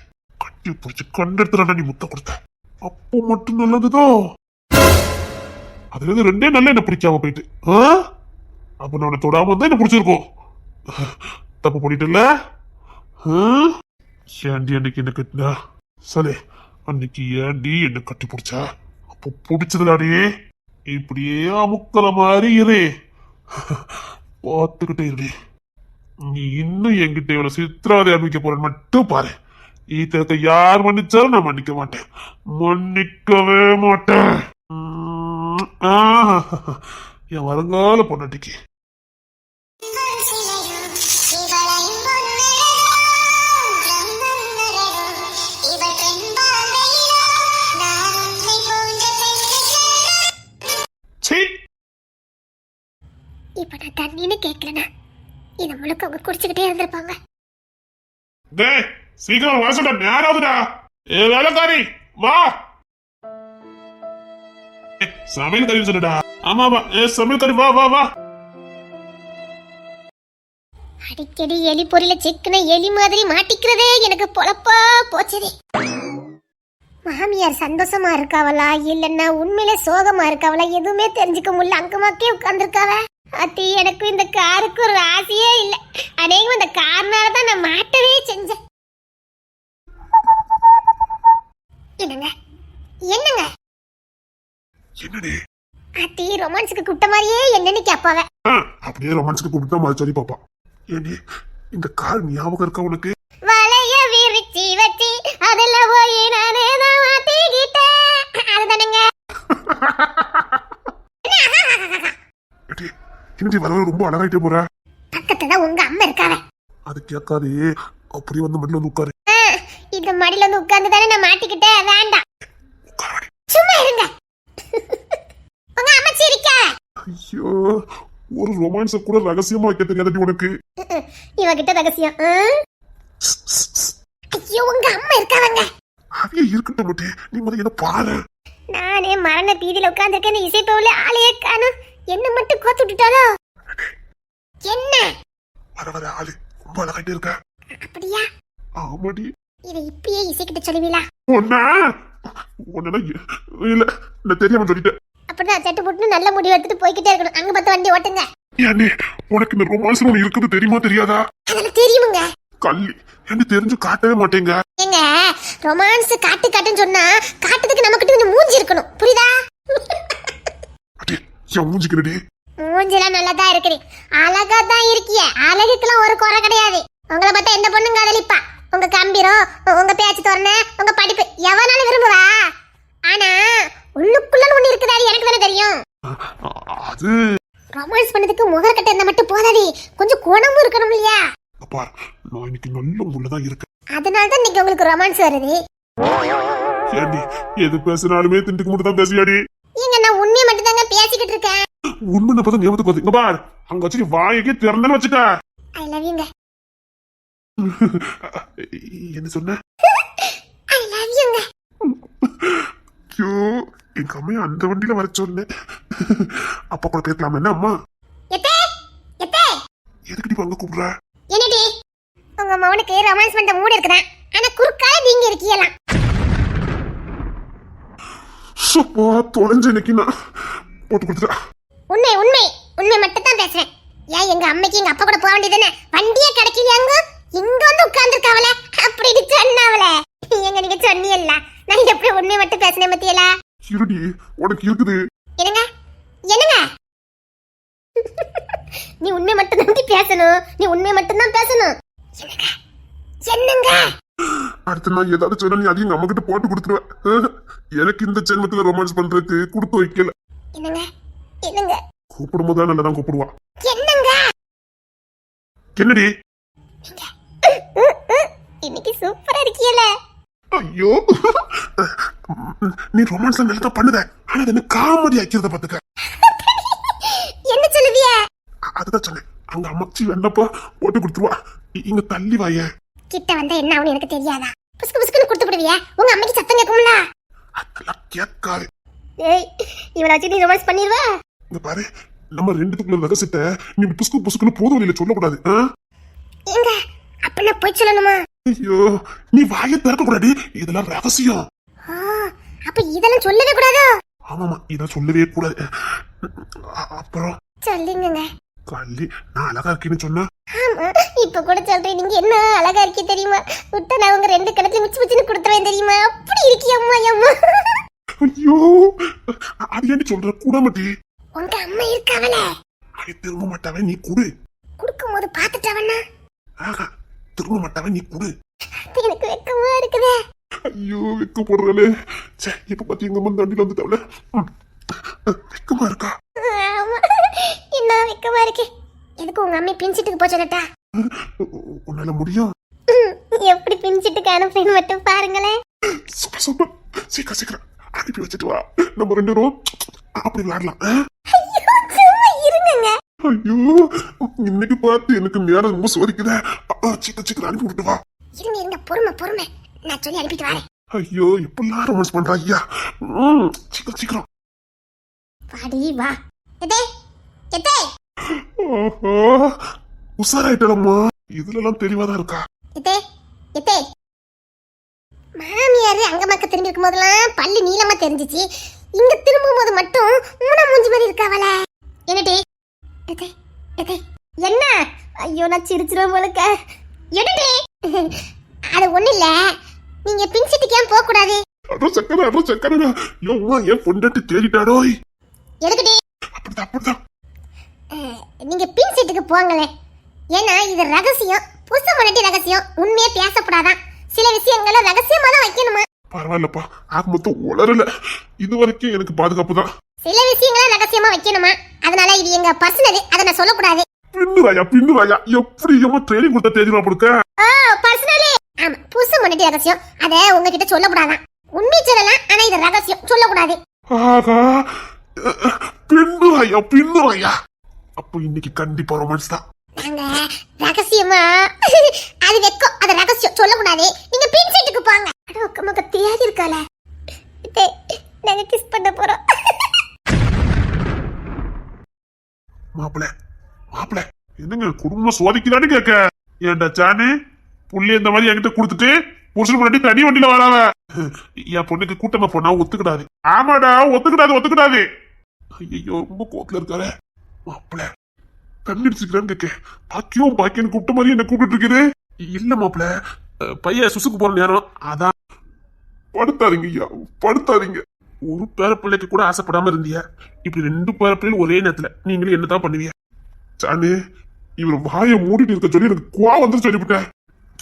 கண்டெடுத்துறா நீ முத்த கொடுத்த. அப்போ மட்டும் நல்லதுதோ. அதுல இருந்து ரெண்டே நல்ல என்ன பிடிக்காம போயிட்டு அப்ப நான் உன்னை தொடாம இருந்தா என்ன பிடிச்சிருக்கோம். தப்பு பண்ணிட்டல. ஏண்டி அன்னைக்கு என்ன கட்டினா சலே? அன்னைக்கு ஏண்டி என்ன கட்டி பிடிச்சா? அப்போ பிடிச்சதுலாடி. இப்படியே அமுக்கல மாதிரி இரு. பார்த்துக்கிட்டே இரு. நீ இன்னும் என்கிட்ட இவ்வளவு சித்திராவதை அனுபவிக்க போறேன்னு மட்டும் பாரு. ஈத்தக்க யார் மன்னிச்சாலும் நான் மன்னிக்க மாட்டேன். மன்னிக்கவே மாட்டேன். என் வருங்கால பொண்டாட்டிக்கு இப்ப நான் தண்ணின்னு கேட்கலனா இதை முழுக்க அவங்க குடிச்சுக்கிட்டே இருந்திருப்பாங்க. சீக்கிரம் வர சொல்ற நேராதுடா. ஏ வேலைக்காரி வா. சமையல் கறி சொல்லுடா. ஆமாவா? சமையல் கறி வா வா வா. அடிக்கடி எலி பொறியில சிக்கன எலி மாதிரி மாட்டிக்கிறதே எனக்கு பொழப்பா போச்சதே. மாமியார் சந்தோஷமா இருக்காவளா இல்லன்னா உண்மையில சோகமா இருக்காவளா எதுவுமே தெரிஞ்சுக்க முடியல. அங்கமாக்கே உட்கார்ந்துருக்காவ. அத்தி எனக்கு இந்த காருக்கு ஒரு ஆசையே இல்லை. அநேகம் இந்த கார்னாலதான் நான் மாட்டவே செஞ்சேன். என்னங்க என்னங்க என்னடி? அத்தி ரொமான்ஸுக்கு கூப்பிட்ட மாதிரியே என்னன்னு கேப்பாவ. அப்படியே ரொமான்ஸுக்கு கூப்பிட்டா மாதிரி சொல்லி பாப்பா. ஏண்டி இந்த கார் ஞாபகம் இருக்கா உனக்கு? வளைய விரிச்சி வச்சி அதுல போய் நானே தான் மாட்டிக்கிட்டேன். அதுதானங்க. இன்னைக்கு வர ரொம்ப அழகாயிட்டே போற. பக்கத்துல உங்க அம்மா இருக்காவ. அது கேட்காதே, அப்படியே வந்து மடியில வந்து உட்காரு. இந்த மடியில வந்து உட்கார்ந்து தானே நான் மாட்டிக்கிட்டேன். வேண்டாம், சும்மா இருங்க. உங்க அம்மாச்சி இருக்கா? ஐயோ, ஒரு ரொமான்ஸ கூட ரகசியமா வைக்க தெரியாதடி உனக்கு. இவகிட்ட ரகசியம். ஐயோ, உங்க அம்மா இருக்காவங்க. அவைய இருக்கட்டும் மட்டி, நீ முதல்ல என்ன பாரு. நானே மரண பீதியில உட்கார்ந்துருக்கேன். இசைப்பவுல ஆளையே காணும். என்ன மட்டும் கோத்து விட்டுட்டாலோ? என்ன வர வர ஆளு ரொம்ப அழகாயிட்டே இருக்க. அப்படியா? ஆமாடி. இதை இப்பயே இசைக்கிட்ட சொல்லுவீங்களா? ஒன்னா இல்ல, நான் தெரியாம சொல்லிட்டேன். அப்படிதான் சட்டு போட்டு நல்ல முடிவு எடுத்துட்டு போய்கிட்டே இருக்கணும். அங்க பார்த்து வண்டி ஓட்டுங்க. ஏன்னே, உனக்கு இந்த ரொமான்ஸ் ஒண்ணு இருக்குது தெரியுமா தெரியாதா? அதெல்லாம் தெரியுமுங்க. கள்ளி என்ன தெரிஞ்சு காட்டவே மாட்டேங்க. ஏங்க, ரொமான்ஸ் காட்டு காட்டுன்னு சொன்னா காட்டுறதுக்கு நமக்கிட்ட கொஞ்சம் மூஞ்சி இருக்கணும். புரியுதா? அடே, என் மூஞ்சிக்கிறடி. மூஞ்சிலாம் நல்லா தான் இருக்குது. அழகா தான் இருக்கிய. அழகுக்கெல்லாம் ஒரு குறை கிடையாது. உங்களை பார்த்தா எந்த பொண்ணும் காதலிப்பா. உங்க கம்பீரம், உங்க பேச்சு தோரணை, உங்க படிப்பு எவனாலும் விரும்புவா. ஆனா உள்ளுக்குள்ள ஒண்ணு இருக்குதாரு, எனக்கு தானே தெரியும். அது ரொமான்ஸ் பண்ணதுக்கு முகர்கட்ட இருந்தா மட்டும் போதாது, கொஞ்சம் குணமும் இருக்கணும் இல்லையா? அப்பா, நான் இன்னைக்கு நல்ல உள்ளதான் இருக்கேன். அதனால தான் இன்னைக்கு உங்களுக்கு ரொமான்ஸ் வருது. ஏண்டி, எது பேசினாலுமே திண்டுக்கு மட்டும் தான் பேசியாடி. ஏங்க, நான் உண்மையை மட்டும் தாங்க பேசிக்கிட்டு இருக்கேன். உண்மை பார்த்தா ஞாபகத்துக்கு பாத்து. இங்க பார், அங்க வச்சு வாயக்கே திறந்தேன்னு வச்சுக்க. ஐ லவ் யூங்க. என்ன சொன்ன? ஐ லவ் யூங்க. ஐயோ, எங்க அம்மையா அந்த வண்டியில வர சொன்னேன். அப்பா கூட பேசலாமா? என்ன அம்மா? எத்தே எத்தே, எதுக்கடி அங்க கூப்பிடுற? என்னடி உங்க மவனுக்கு ரொமான்ஸ் பண்ண மூடு இருக்குதான், ஆனா குறுக்கால நீங்க இருக்கீங்களாம். சப்பா, தொலைஞ்ச இன்னைக்கு நான் போட்டு கொடுத்துட்டா. உண்மை உண்மை உண்மை மட்டும் தான் பேசுறேன். ஏன் எங்க அம்மைக்கு எங்க அப்பா கூட போக வேண்டியதுன்னு வண்டியே கிடைக்கலையாங்க? இங்க வந்து உட்கார்ந்துருக்காவல அப்படின்னு சொன்னாவல. எங்க நீங்க சொன்னீல்ல, நான் எப்படி உண்மை மட்டும் பேசுனேன் பத்தியல. இருடி, உனக்கு இருக்குது. என்னங்க என்னங்க, நீ உண்மை மட்டும் தான் பேசணும். நீ உண்மை மட்டும் தான் பேசணும். என்னங்க என்னங்க, அடுத்த நான் ஏதாவது சொன்னா நீ அதையும் நம்ம கிட்ட போட்டு கொடுத்துருவேன். எனக்கு இந்த ஜென்மத்துல ரொமான்ஸ் பண்றதுக்கு கொடுத்து வைக்கல. என்னங்க என்னங்க, கூப்பிடும் போது நல்லதான் கூப்பிடுவா. என்னங்க என்னடி? இன்னைக்கு சூப்பரா இருக்கீல. ஐயோ, நீ ரொமான்ஸ் நல்லா பண்ணுத, ஆனா அது என்ன காமெடி ஆக்கிறத பாத்துக்க. என்ன சொல்லுவிய? அதுதான் சொன்னேன், அங்க அம்மாச்சி வேண்டப்பா போட்டு கொடுத்துருவா. இங்க தள்ளி வாய. கிட்ட வந்தா என்ன ஆகும் எனக்கு தெரியாதா? புஸ்கு புஸ்குன்னு கொடுத்து விடுவிய. உங்க அம்மைக்கு சத்தம் கேட்கும்ல. அதெல்லாம் கேட்காது. ஏய், இவள வச்சு நீ ரொமான்ஸ் பண்ணிடுவ. இங்க பாரு, நம்ம ரெண்டுத்துக்குள்ள ரகசியத்தை நீ புஸ்கு புஸ்குன்னு போதும் வழியில சொல்லக்கூடாது. எங்க அப்ப நான் போய் சொல்லணுமா? ஐயோ, நீ வாயை திறக்க கூடாது, இதெல்லாம் ரகசியம். அப்ப இதெல்லாம் சொல்லவே கூடாதோ? ஆமாமா, இத சொல்லவே கூடாது. அப்புறம் சொல்லுங்க. கள்ளி, நான் அழகா இருக்கேன்னு சொன்னா? ஆமா, இப்ப கூட சொல்றேன். நீங்க என்ன அழகா இருக்கீங்க தெரியுமா? விட்டா நான் உங்க ரெண்டு கணத்துல முச்சு முச்சுன்னு கொடுத்துருவேன் தெரியுமா? அப்படி இருக்கீங்க அம்மா அம்மா. ஐயோ, அது ஏன் சொல்ற? கூட மாட்டி. உங்க அம்மா இருக்காவல, அது திரும்ப மாட்டாவே, நீ குடு. குடுக்கும் போது பாத்துட்டாவண்ணா. ஆஹா, திரும்ப மாட்டாவே, நீ குடு. எனக்கு வெக்கமா இருக்குதே. ஐயோ, வெக்க போடுறே. சே, இப்ப பத்தி எங்க அம்மா தண்டில வந்து தவள வெக்கமா இருக்கா? ஆமா, என்ன வெக்கமா இருக்கு. எதுக்கு உங்க அம்மா பின்சிட்டுக்கு போய் சொல்லட்டா? உன்னால முடியும். எப்படி பின்சிட்டுக்கு அனுப்புறேன்னு மட்டும் பாருங்களேன். சூப்பர் சூப்பர், சீக்கிரம் சீக்கிரம் அனுப்பி வச்சுட்டு வா, நம்ம ரெண்டு பேரும் அப்படி விளையாடலாம். சும்மா இருங்க. ஐயோ, இன்னைக்கு பார்த்து எனக்கு நேரம் ரொம்ப சோதிக்குதே. சீக்கிரம் சீக்கிரம் அனுப்பி விட்டு வா. இருங்க இருங்க, பொறுமை பொறுமை, நான் சொல்லி அனுப்பிட்டு வரேன். ஐயோ, எப்பெல்லாம் ரொமான்ஸ் பண்றா ஐயா. சீக்கிரம் சீக்கிரம் வாடி வா. எதே எதே, ஓஹோ, உசாராயிட்டலம்மா. இதுல எல்லாம் தெளிவாதான் இருக்கா. எதே எதே, மாமியாரு அங்க பக்கம் திரும்பி இருக்கும் போதெல்லாம் பல்லு நீளமா தெரிஞ்சிச்சு. இங்க திரும்பும் போது மட்டும் மூணா மூஞ்சி மாதிரி இருக்காவல. என்னடி? எதே எதே, என்ன? ஐயோ, நான் சிரிச்சிரும் போலக்க. என்னடி? அது ஒண்ணு இல்ல, நீங்க பின்சிட்டுக்கு ஏன் போக கூடாது? அப்புறம் சக்கரை என் பொண்டாட்டி தேடிட்டாடோ. எதுக்குடி? அப்படிதான் அப்படிதான். நீங்க பின்சிட்டுக்கு போங்களே. ஏன்னா இது ரகசியம், புதுசு முன்னாடி ரகசியம், உண்மையே பேசப்படாதான். சில விஷயங்களை ரகசியமா தான் வைக்கணுமா? பரவாயில்லப்பா, ஆக மொத்தம் உளரல. இது வரைக்கும் எனக்கு பாதுகாப்பு தான். சில விஷயங்களை ரகசியமா வைக்கணுமா, அதனால இது எங்க பர்சனல், அதை நான் சொல்லக்கூடாது. பின்னுவாயா எப்படி ட்ரைனிங் கொடுத்த தெரியுமா கொடுக்க? பர்சனல். ஆமா, புதுசு முன்னாடி ரகசியம், அதை உங்ககிட்ட சொல்லக்கூடாதான். உண்மை சொல்லலாம், ஆனா இது ரகசியம், சொல்லக்கூடாது. ஆகா, பின்னுவாயா. அப்போ இன்னைக்கு கண்டிப்பா ரொமான்ஸ் தான். நாங்க ரகசியமா அது வெக்கம், அது ரகசியம், சொல்லக்கூடாது. நீங்க பின் சைட்டுக்கு போங்க. அட உக்கமக்க தேடி இருக்கால, நாங்க கிஸ் பண்ண போறோம். மாப்பிள என்னங்க குடும்பம் சோதிக்கிறான்னு கேட்க? ஏன்டா சானு புள்ளி இந்த மாதிரி என்கிட்ட கொடுத்துட்டு புருஷன் முன்னாடி தனி வண்டியில வராவ. என் பொண்ணுக்கு கூட்டமா போனா ஒத்துக்கிடாது. ஆமாடா, ஒத்துக்கிடாது. ஐயோ, ரொம்ப கோத்துல இருக்காரு. மாப்பிள கண்ணடிச்சுக்கிறான்னு கேட்க, பாக்கியம் கூப்பிட்ட மாதிரி என்ன கூப்பிட்டு இருக்குது. இல்ல மாப்பிள, பையன் சுசுக்கு போற நேரம் அதான். படுத்தாதீங்க ஐயா, படுத்தாதீங்க. ஒரு பேர பிள்ளைக்கு கூட ஆசைப்படாம இருந்தியா, இப்படி 2 பேர பிள்ளைகள் ஒரே நேரத்துல நீங்களும் என்னதான் பண்ணுவீங்க? சானு, இவர் வாயை மூடிட்டு இருக்க சொல்லி எனக்கு குவா வந்து சொல்லிவிட்டேன்.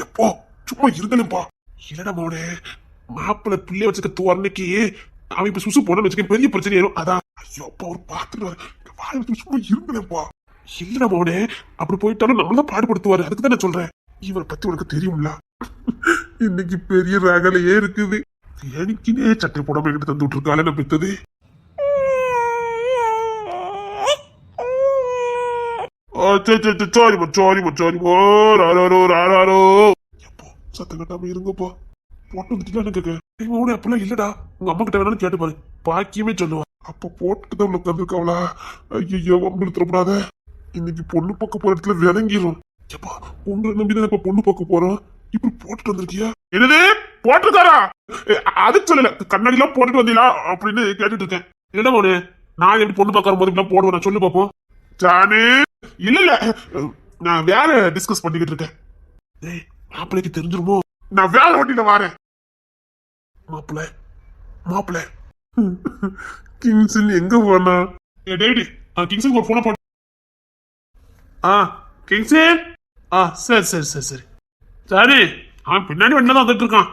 எப்போ சும்மா இருந்தேன்ப்பா. இல்லடா மோனே, மாப்பிள்ள பிள்ளைய வச்சுக்க தோரணைக்கு அவன் இப்ப சுசு போன வச்சுக்க பெரிய பிரச்சனை ஆயிரும். அதான் ஐயோ அப்பா அவர் பாத்துட்டு வாயை வச்சு சும்மா இருந்தேன்ப்பா. இல்லடா மோனே, அப்படி போயிட்டாலும் நம்மளதான் பாடுபடுத்துவாரு. அதுக்கு தான் நான் சொல்றேன். இவரை பத்தி உனக்கு தெரியும்ல. இன்னைக்கு பெரிய ரகலையே இருக்குது. எனக்குனே சட்டை போடாம என்கிட்ட தந்து விட்டுருக்காளே நான் பெத்தது. சாரிமா. எப்போ சத்தம் கட்டாம இருங்கப்பா. போட்டு வந்துட்டு கேட்க அப்பெல்லாம் இல்லடா, உங்க அம்மா கிட்ட வேணாலும் கேட்டு பாரு, பாக்கியமே சொல்லுவா. அப்ப போட்டுதான் உள்ள உட்காந்துருக்காவளா? ஐயோ, வம்பிழுத்தப்படாத. இன்னைக்கு பொண்ணு பார்க்க போற இடத்துல விளங்கிடும். எப்பா உங்களை நம்பிதான் இப்ப பொண்ணு பார்க்க போறோம், இப்படி போட்டுட்டு வந்திருக்கியா? என்னது போட்டிருக்காரா? அது சொல்லல, கண்ணாடி எல்லாம் போட்டுட்டு வந்தீங்களா அப்படின்னு கேட்டுட்டு இருக்கேன். என்ன மோனே, நான் எப்படி பொண்ணு பார்க்க போது இப்படி போடுவேன், நான் சொல்லு பாப்போம். ஜானு இல்ல நான் வேற டிஸ்கஸ் பண்ணிக்கிட்டு இருக்கேன். மாப்பிள்ளைக்கு தெரிஞ்சிருமோ? நான் வேற வண்டியில வரேன். மாப்பிள்ள கிங்ஸன் எங்க போனா? டேவிடி, கிங்ஸன் ஒரு போன போட்டு. கிங்ஸன், சரி. சரி, அவன் பின்னாடி வண்டியில தான் வந்துட்டு இருக்கான்.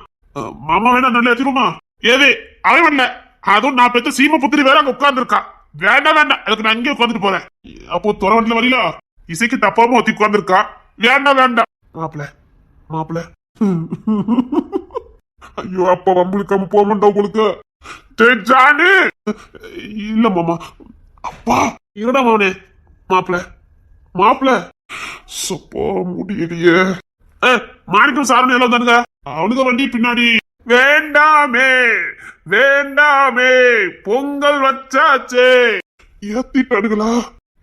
மாமா வேணா நல்ல ஏற்றிடுமா? ஏது அவன் வரல, அதுவும் நான் பெற்ற சீம புத்திரி வேற அங்க உட்கார்ந்து இருக்கா. வேண்டாம், அதுக்கு நான் அங்கே உட்காந்துட்டு போறேன். அப்போ துற வண்டியில வரல, இசைக்கு தப்பாம ஒத்தி உட்கார்ந்து இருக்கா. வேண்டாம் மாப்பிள்ள. ஐயோ அப்பா வம்புக்காம போக மாட்டா உங்களுக்கு. ஜானு இல்ல மாமா. அப்பா இருடா மவனே. மாப்பிள்ள சப்போ முடியலையே. மாணிக்கம் சாரன் எல்லாம் தானுங்க, அவனுக்கு வண்டி பின்னாடி. வேண்டாமே பொங்கல் வச்சாச்சே. ஏத்திட்டானுங்களா?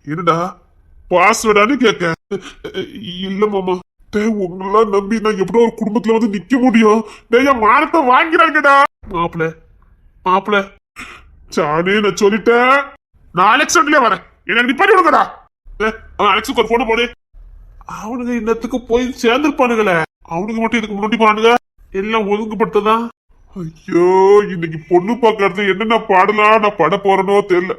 என்னடா பாஸ்வேர்டான்னு கேட்க? இல்ல மாமா, உங்களெல்லாம் நம்பி நான் எப்படோ ஒரு குடும்பத்துல வந்து நிக்க முடியும்? என் மானத்தை வாங்கிறாங்கடா. மாப்பிள்ள சானே, நான் சொல்லிட்டேன். நான் அலெக்ஸ் வண்டியில வரேன், எனக்கு நிப்பாட்டி விடுங்கடா. அலெக்ஸுக்கு ஒரு போன போடு. அவனுங்க இன்னத்துக்கு போய் சேர்ந்துருப்பானுங்களே, அவனுக்கு மட்டும் இதுக்கு முன்னாடி போறானுங்க. எல்லாம் ஒதுங்குபட்டதான். ஐயோ, இன்னைக்கு பொண்ணு பாக்கிறது என்னென்ன பாடலாம் நான் பட போறனோ தெரியல.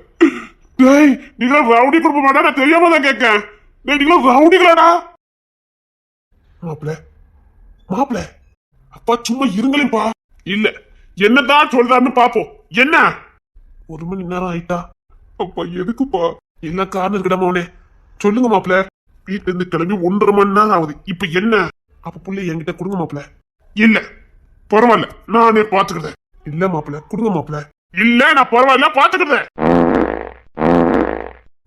டேய், நீங்களா ரவுடி குடும்பமாடா? நான் தெரியாம தான் கேட்கேன். டேய், நீங்களா ரவுடிகளாடா? மாப்பிள்ள அப்பா சும்மா இருங்களேப்பா. இல்ல என்னதான் சொல்றான்னு பாப்போம். என்ன 1 மணி நேரம் ஆயிட்டா? அப்பா எதுக்குப்பா? என்ன காரணம் இருக்குடா மோனே, சொல்லுங்க மாப்பிள்ள. வீட்டுல இருந்து கிளம்பி 1.5 மணி நேரம் ஆகுது. இப்ப என்ன? அப்ப புள்ளை என்கிட்ட கொடுங்க மாப்பிள்ள. இல்ல பரவாயில்ல, நானே பாத்துக்கிறேன். இல்ல மாப்பிள்ள கொடுங்க மாப்பிள்ள. இல்ல நான் பரவாயில்ல பாத்துக்கிறேன்.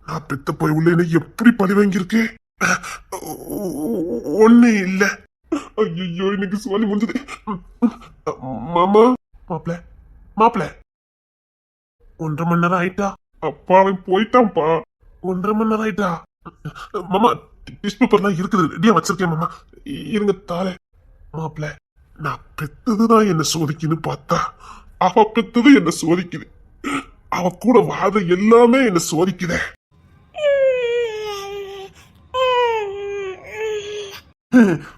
நான் பெத்த போய் உள்ள என்ன எப்படி பழி வாங்கியிருக்கு? ஒண்ணு இல்ல. ஐயோ, இன்னைக்கு சுவாலி முடிஞ்சது. மாமா. மாப்பிள்ள 1.5 மணி நேரம் ஆயிட்டா? அப்பா அவன் போயிட்டான்ப்பா. 1.5 மணி நேரம் ஆயிட்டா? மாமா டிஷ் பேப்பர்லாம் இருக்குது, ரெடியா வச்சிருக்கேன் மாமா, இருங்க தாரேன். மாப்பிள்ள நான் பெத்ததுதான் என்ன சோதிக்குன்னு பார்த்தா அவ பெத்தது என்ன சோதிக்குது. அவ கூட வாத எல்லாமே என்ன சோதிக்குதே.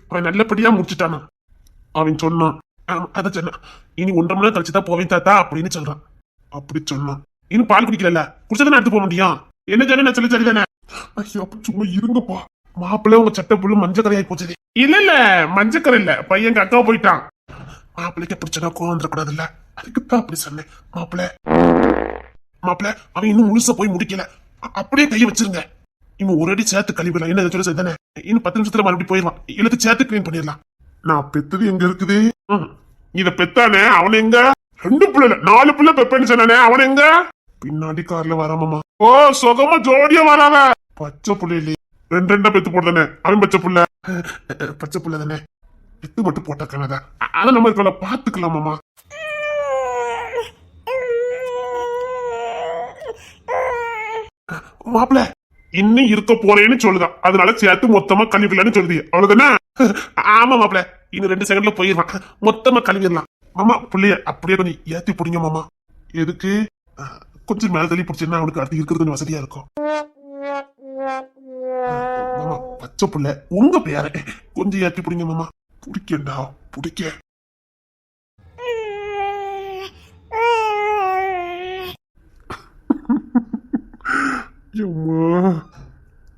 அவன் நல்லபடியா முடிச்சுட்டானா? அவன் சொன்னான், அத சொன்னான், இனி 1.5 மணி நேரம் கழிச்சுதான் போவேன் தாத்தா அப்படின்னு சொல்றான். அப்படி சொன்னான். இன்னும் பால் குடிக்கல, குடிச்சதானே எடுத்து போக முடியும். என்ன சொன்ன நான் சொல்லி சரிதானே? ஐயோ அப்ப சும்மா இருங்கப்பா. மாப்பிள்ள உங்க சட்டை புல்லு மஞ்சக்கரையாய் போச்சது. இல்ல மஞ்சக்கரை இல்ல, பையன் அக்கா போயிட்டான். மாப்பிள்ளைக்கு பிடிச்சனா கோவம் வந்துடக்கூடாது இல்ல, அதுக்குத்தான் அப்படி சொன்னேன். மாப்பிள்ள மாப்பிள அவன் இன்னும் முழுசா போய் முடிக்கல. அப்படியே கையை வச்சிருங்க. இன்னும் ஒரு அடி சேர்த்து கழிவுலாம் என்ன சொல்ல சரிதானே? இன்னும் 10 நிமிஷத்துல மறுபடியும் போயிடலாம். எல்லாத்தையும் சேர்த்து கிளீன் பண்ணிடலாம். நான் பெத்தது எங்க இருக்குது? இத பெத்தானே அவன் எங்க? 2 பிள்ளை 4 பிள்ளை பெப்பேன்னு சொன்னானே அவன் எங்க? பின்னாடி கார்ல வராமமா. ஓ சுகமா ஜோடியா வராவ. பச்சை புள்ள இல்லையே, 2 பெத்து போடுதானே அவன். பச்சை புள்ள பச்சை புள்ள தானே, பெத்து மட்டும் போட்டா கனதா. அதை நம்ம இருக்கல பாத்துக்கலாமாமா. மாப்பிள இன்னும் இருக்க போறேன்னு சொல்லுதான், அதனால சேர்த்து மொத்தமா கழுவிடலான்னு சொல்லுது. அவ்வளவுதானே? ஆமா மாப்பிள, இன்னும் 2 செகண்ட்ல போயிடலாம். மொத்தமா கழுவிடலாம். மாமா புள்ளைய அப்படியே கொஞ்சம் ஏத்தி பிடிங்க மாமா. எதுக்கு? கொஞ்சம் மேல தள்ளி பிடிச்சிருந்தா அவனுக்கு அடுத்து இருக்கிறது கொஞ்சம் வசதியா இருக்கும். மாமா பச்சை புள்ள உங்க பேர கொஞ்சம் ஏத்தி பிடிங்க மாமா. பிடிக்கண்டா பிடிக்க.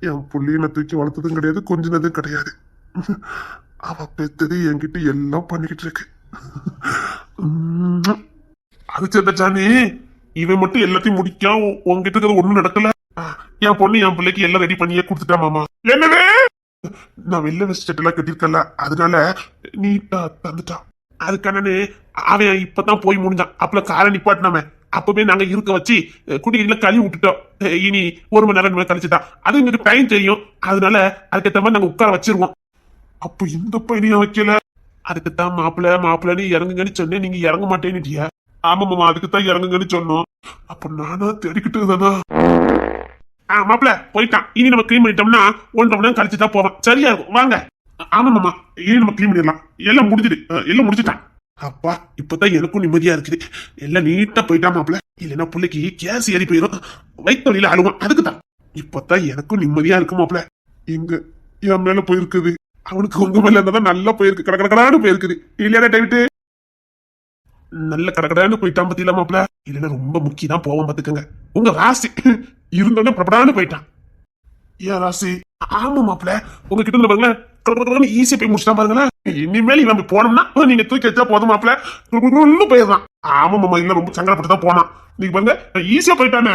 என் புள்ளைய நான் தூக்கி வளர்த்ததும் கிடையாது, கொஞ்சினதும் கிடையாது. அவ பெத்தது என்கிட்ட எல்லாம் பண்ணிக்கிட்டு இருக்கு. அது சேர்ந்தாச்சானே, இவன் மட்டும் எல்லாத்தையும் முடிக்கா உங்ககிட்ட இருக்கிறது ஒண்ணும் நடக்கல. என் பொண்ணு என் பிள்ளைக்கு எல்லாம் ரெடி பண்ணியே கொடுத்துட்டா மாமா. என்னவே நான் வெளில வச்சு எல்லாம் கட்டிருக்கல, அதனால நீட்டா தந்துட்டான். அதுக்கானு அவன் இப்பதான் போய் முடிஞ்சான். அப்பல காரை நிப்பாட்டினாம அப்பவே நாங்க இருக்க வச்சு குடிநீர்ல கழுவி விட்டுட்டோம். இனி 1 மணி நேரம் கழிச்சுட்டான். அது எங்களுக்கு டைம் தெரியும், அதனால அதுக்கேற்ற மாதிரி நாங்க உட்கார வச்சிருவோம். அப்ப இந்த பையனையும் வைக்கல. அதுக்குத்தான் மாப்பிள்ளன்னு இறங்குங்கன்னு சொன்னேன், நீங்க இறங்க மாட்டேன்னுட்டியா? ஆமா மாமா, அதுக்குத்தான் இறங்குங்கன்னு சொன்னோம். அப்ப நானா தேடிக்கிட்டு தானா? மாப்பிள்ள போயிட்டான். இனி நம்ம கிளீன் பண்ணிட்டோம்னா 1.5 மணி நேரம் கழிச்சுதான் போவான். சரியா இருக்கும், வாங்க. ஆமா மாமா, இனி நம்ம கிளீன் பண்ணிடலாம். எல்லாம் முடிஞ்சிடு, எல்லாம் முடிச்சுட்டான். அப்பா இப்பதான் எனக்கும் நிம்மதியா இருக்குது. எல்லாம் நீட்டா போயிட்டா மாப்பிள்ள. இல்லைன்னா பிள்ளைக்கு கேஸ் ஏறி போயிடும், வயிற்று வழியில அழுவான். அதுக்குதான் இப்பதான் எனக்கும் நிம்மதியா இருக்கு மாப்பிள்ள. எங்க என் மேல போயிருக்குது, அவனுக்கு உங்க மேல இருந்தாதான் நல்லா போயிருக்கு. கடற்கடான்னு போயிருக்குது இல்லையா டேவிட்டு? நல்ல கடற்கடான்னு போயிட்டான் பத்தியில மாப்பிள்ள. இல்லைன்னா ரொம்ப முக்கியம் போவான் பாத்துக்கங்க. உங்க ராசி இருந்தோடனே பிரபடான்னு போயிட்டான். ஏன் ராசி? ஆமா மாப்பிள்ள, உங்ககிட்ட இருந்து பாருங்களேன் ஈஸியா போய் முடிச்சுட்டான் பாருங்களேன். இனிமேல் இவன் போனோம்னா நீங்க தூக்கி வச்சா போதும் மாப்பிள்ள, போயிடலாம். ஆமா மாமா, இல்ல ரொம்ப சங்கடப்பட்டு தான் போனான். நீங்க பாருங்க ஈஸியா போயிட்டானே.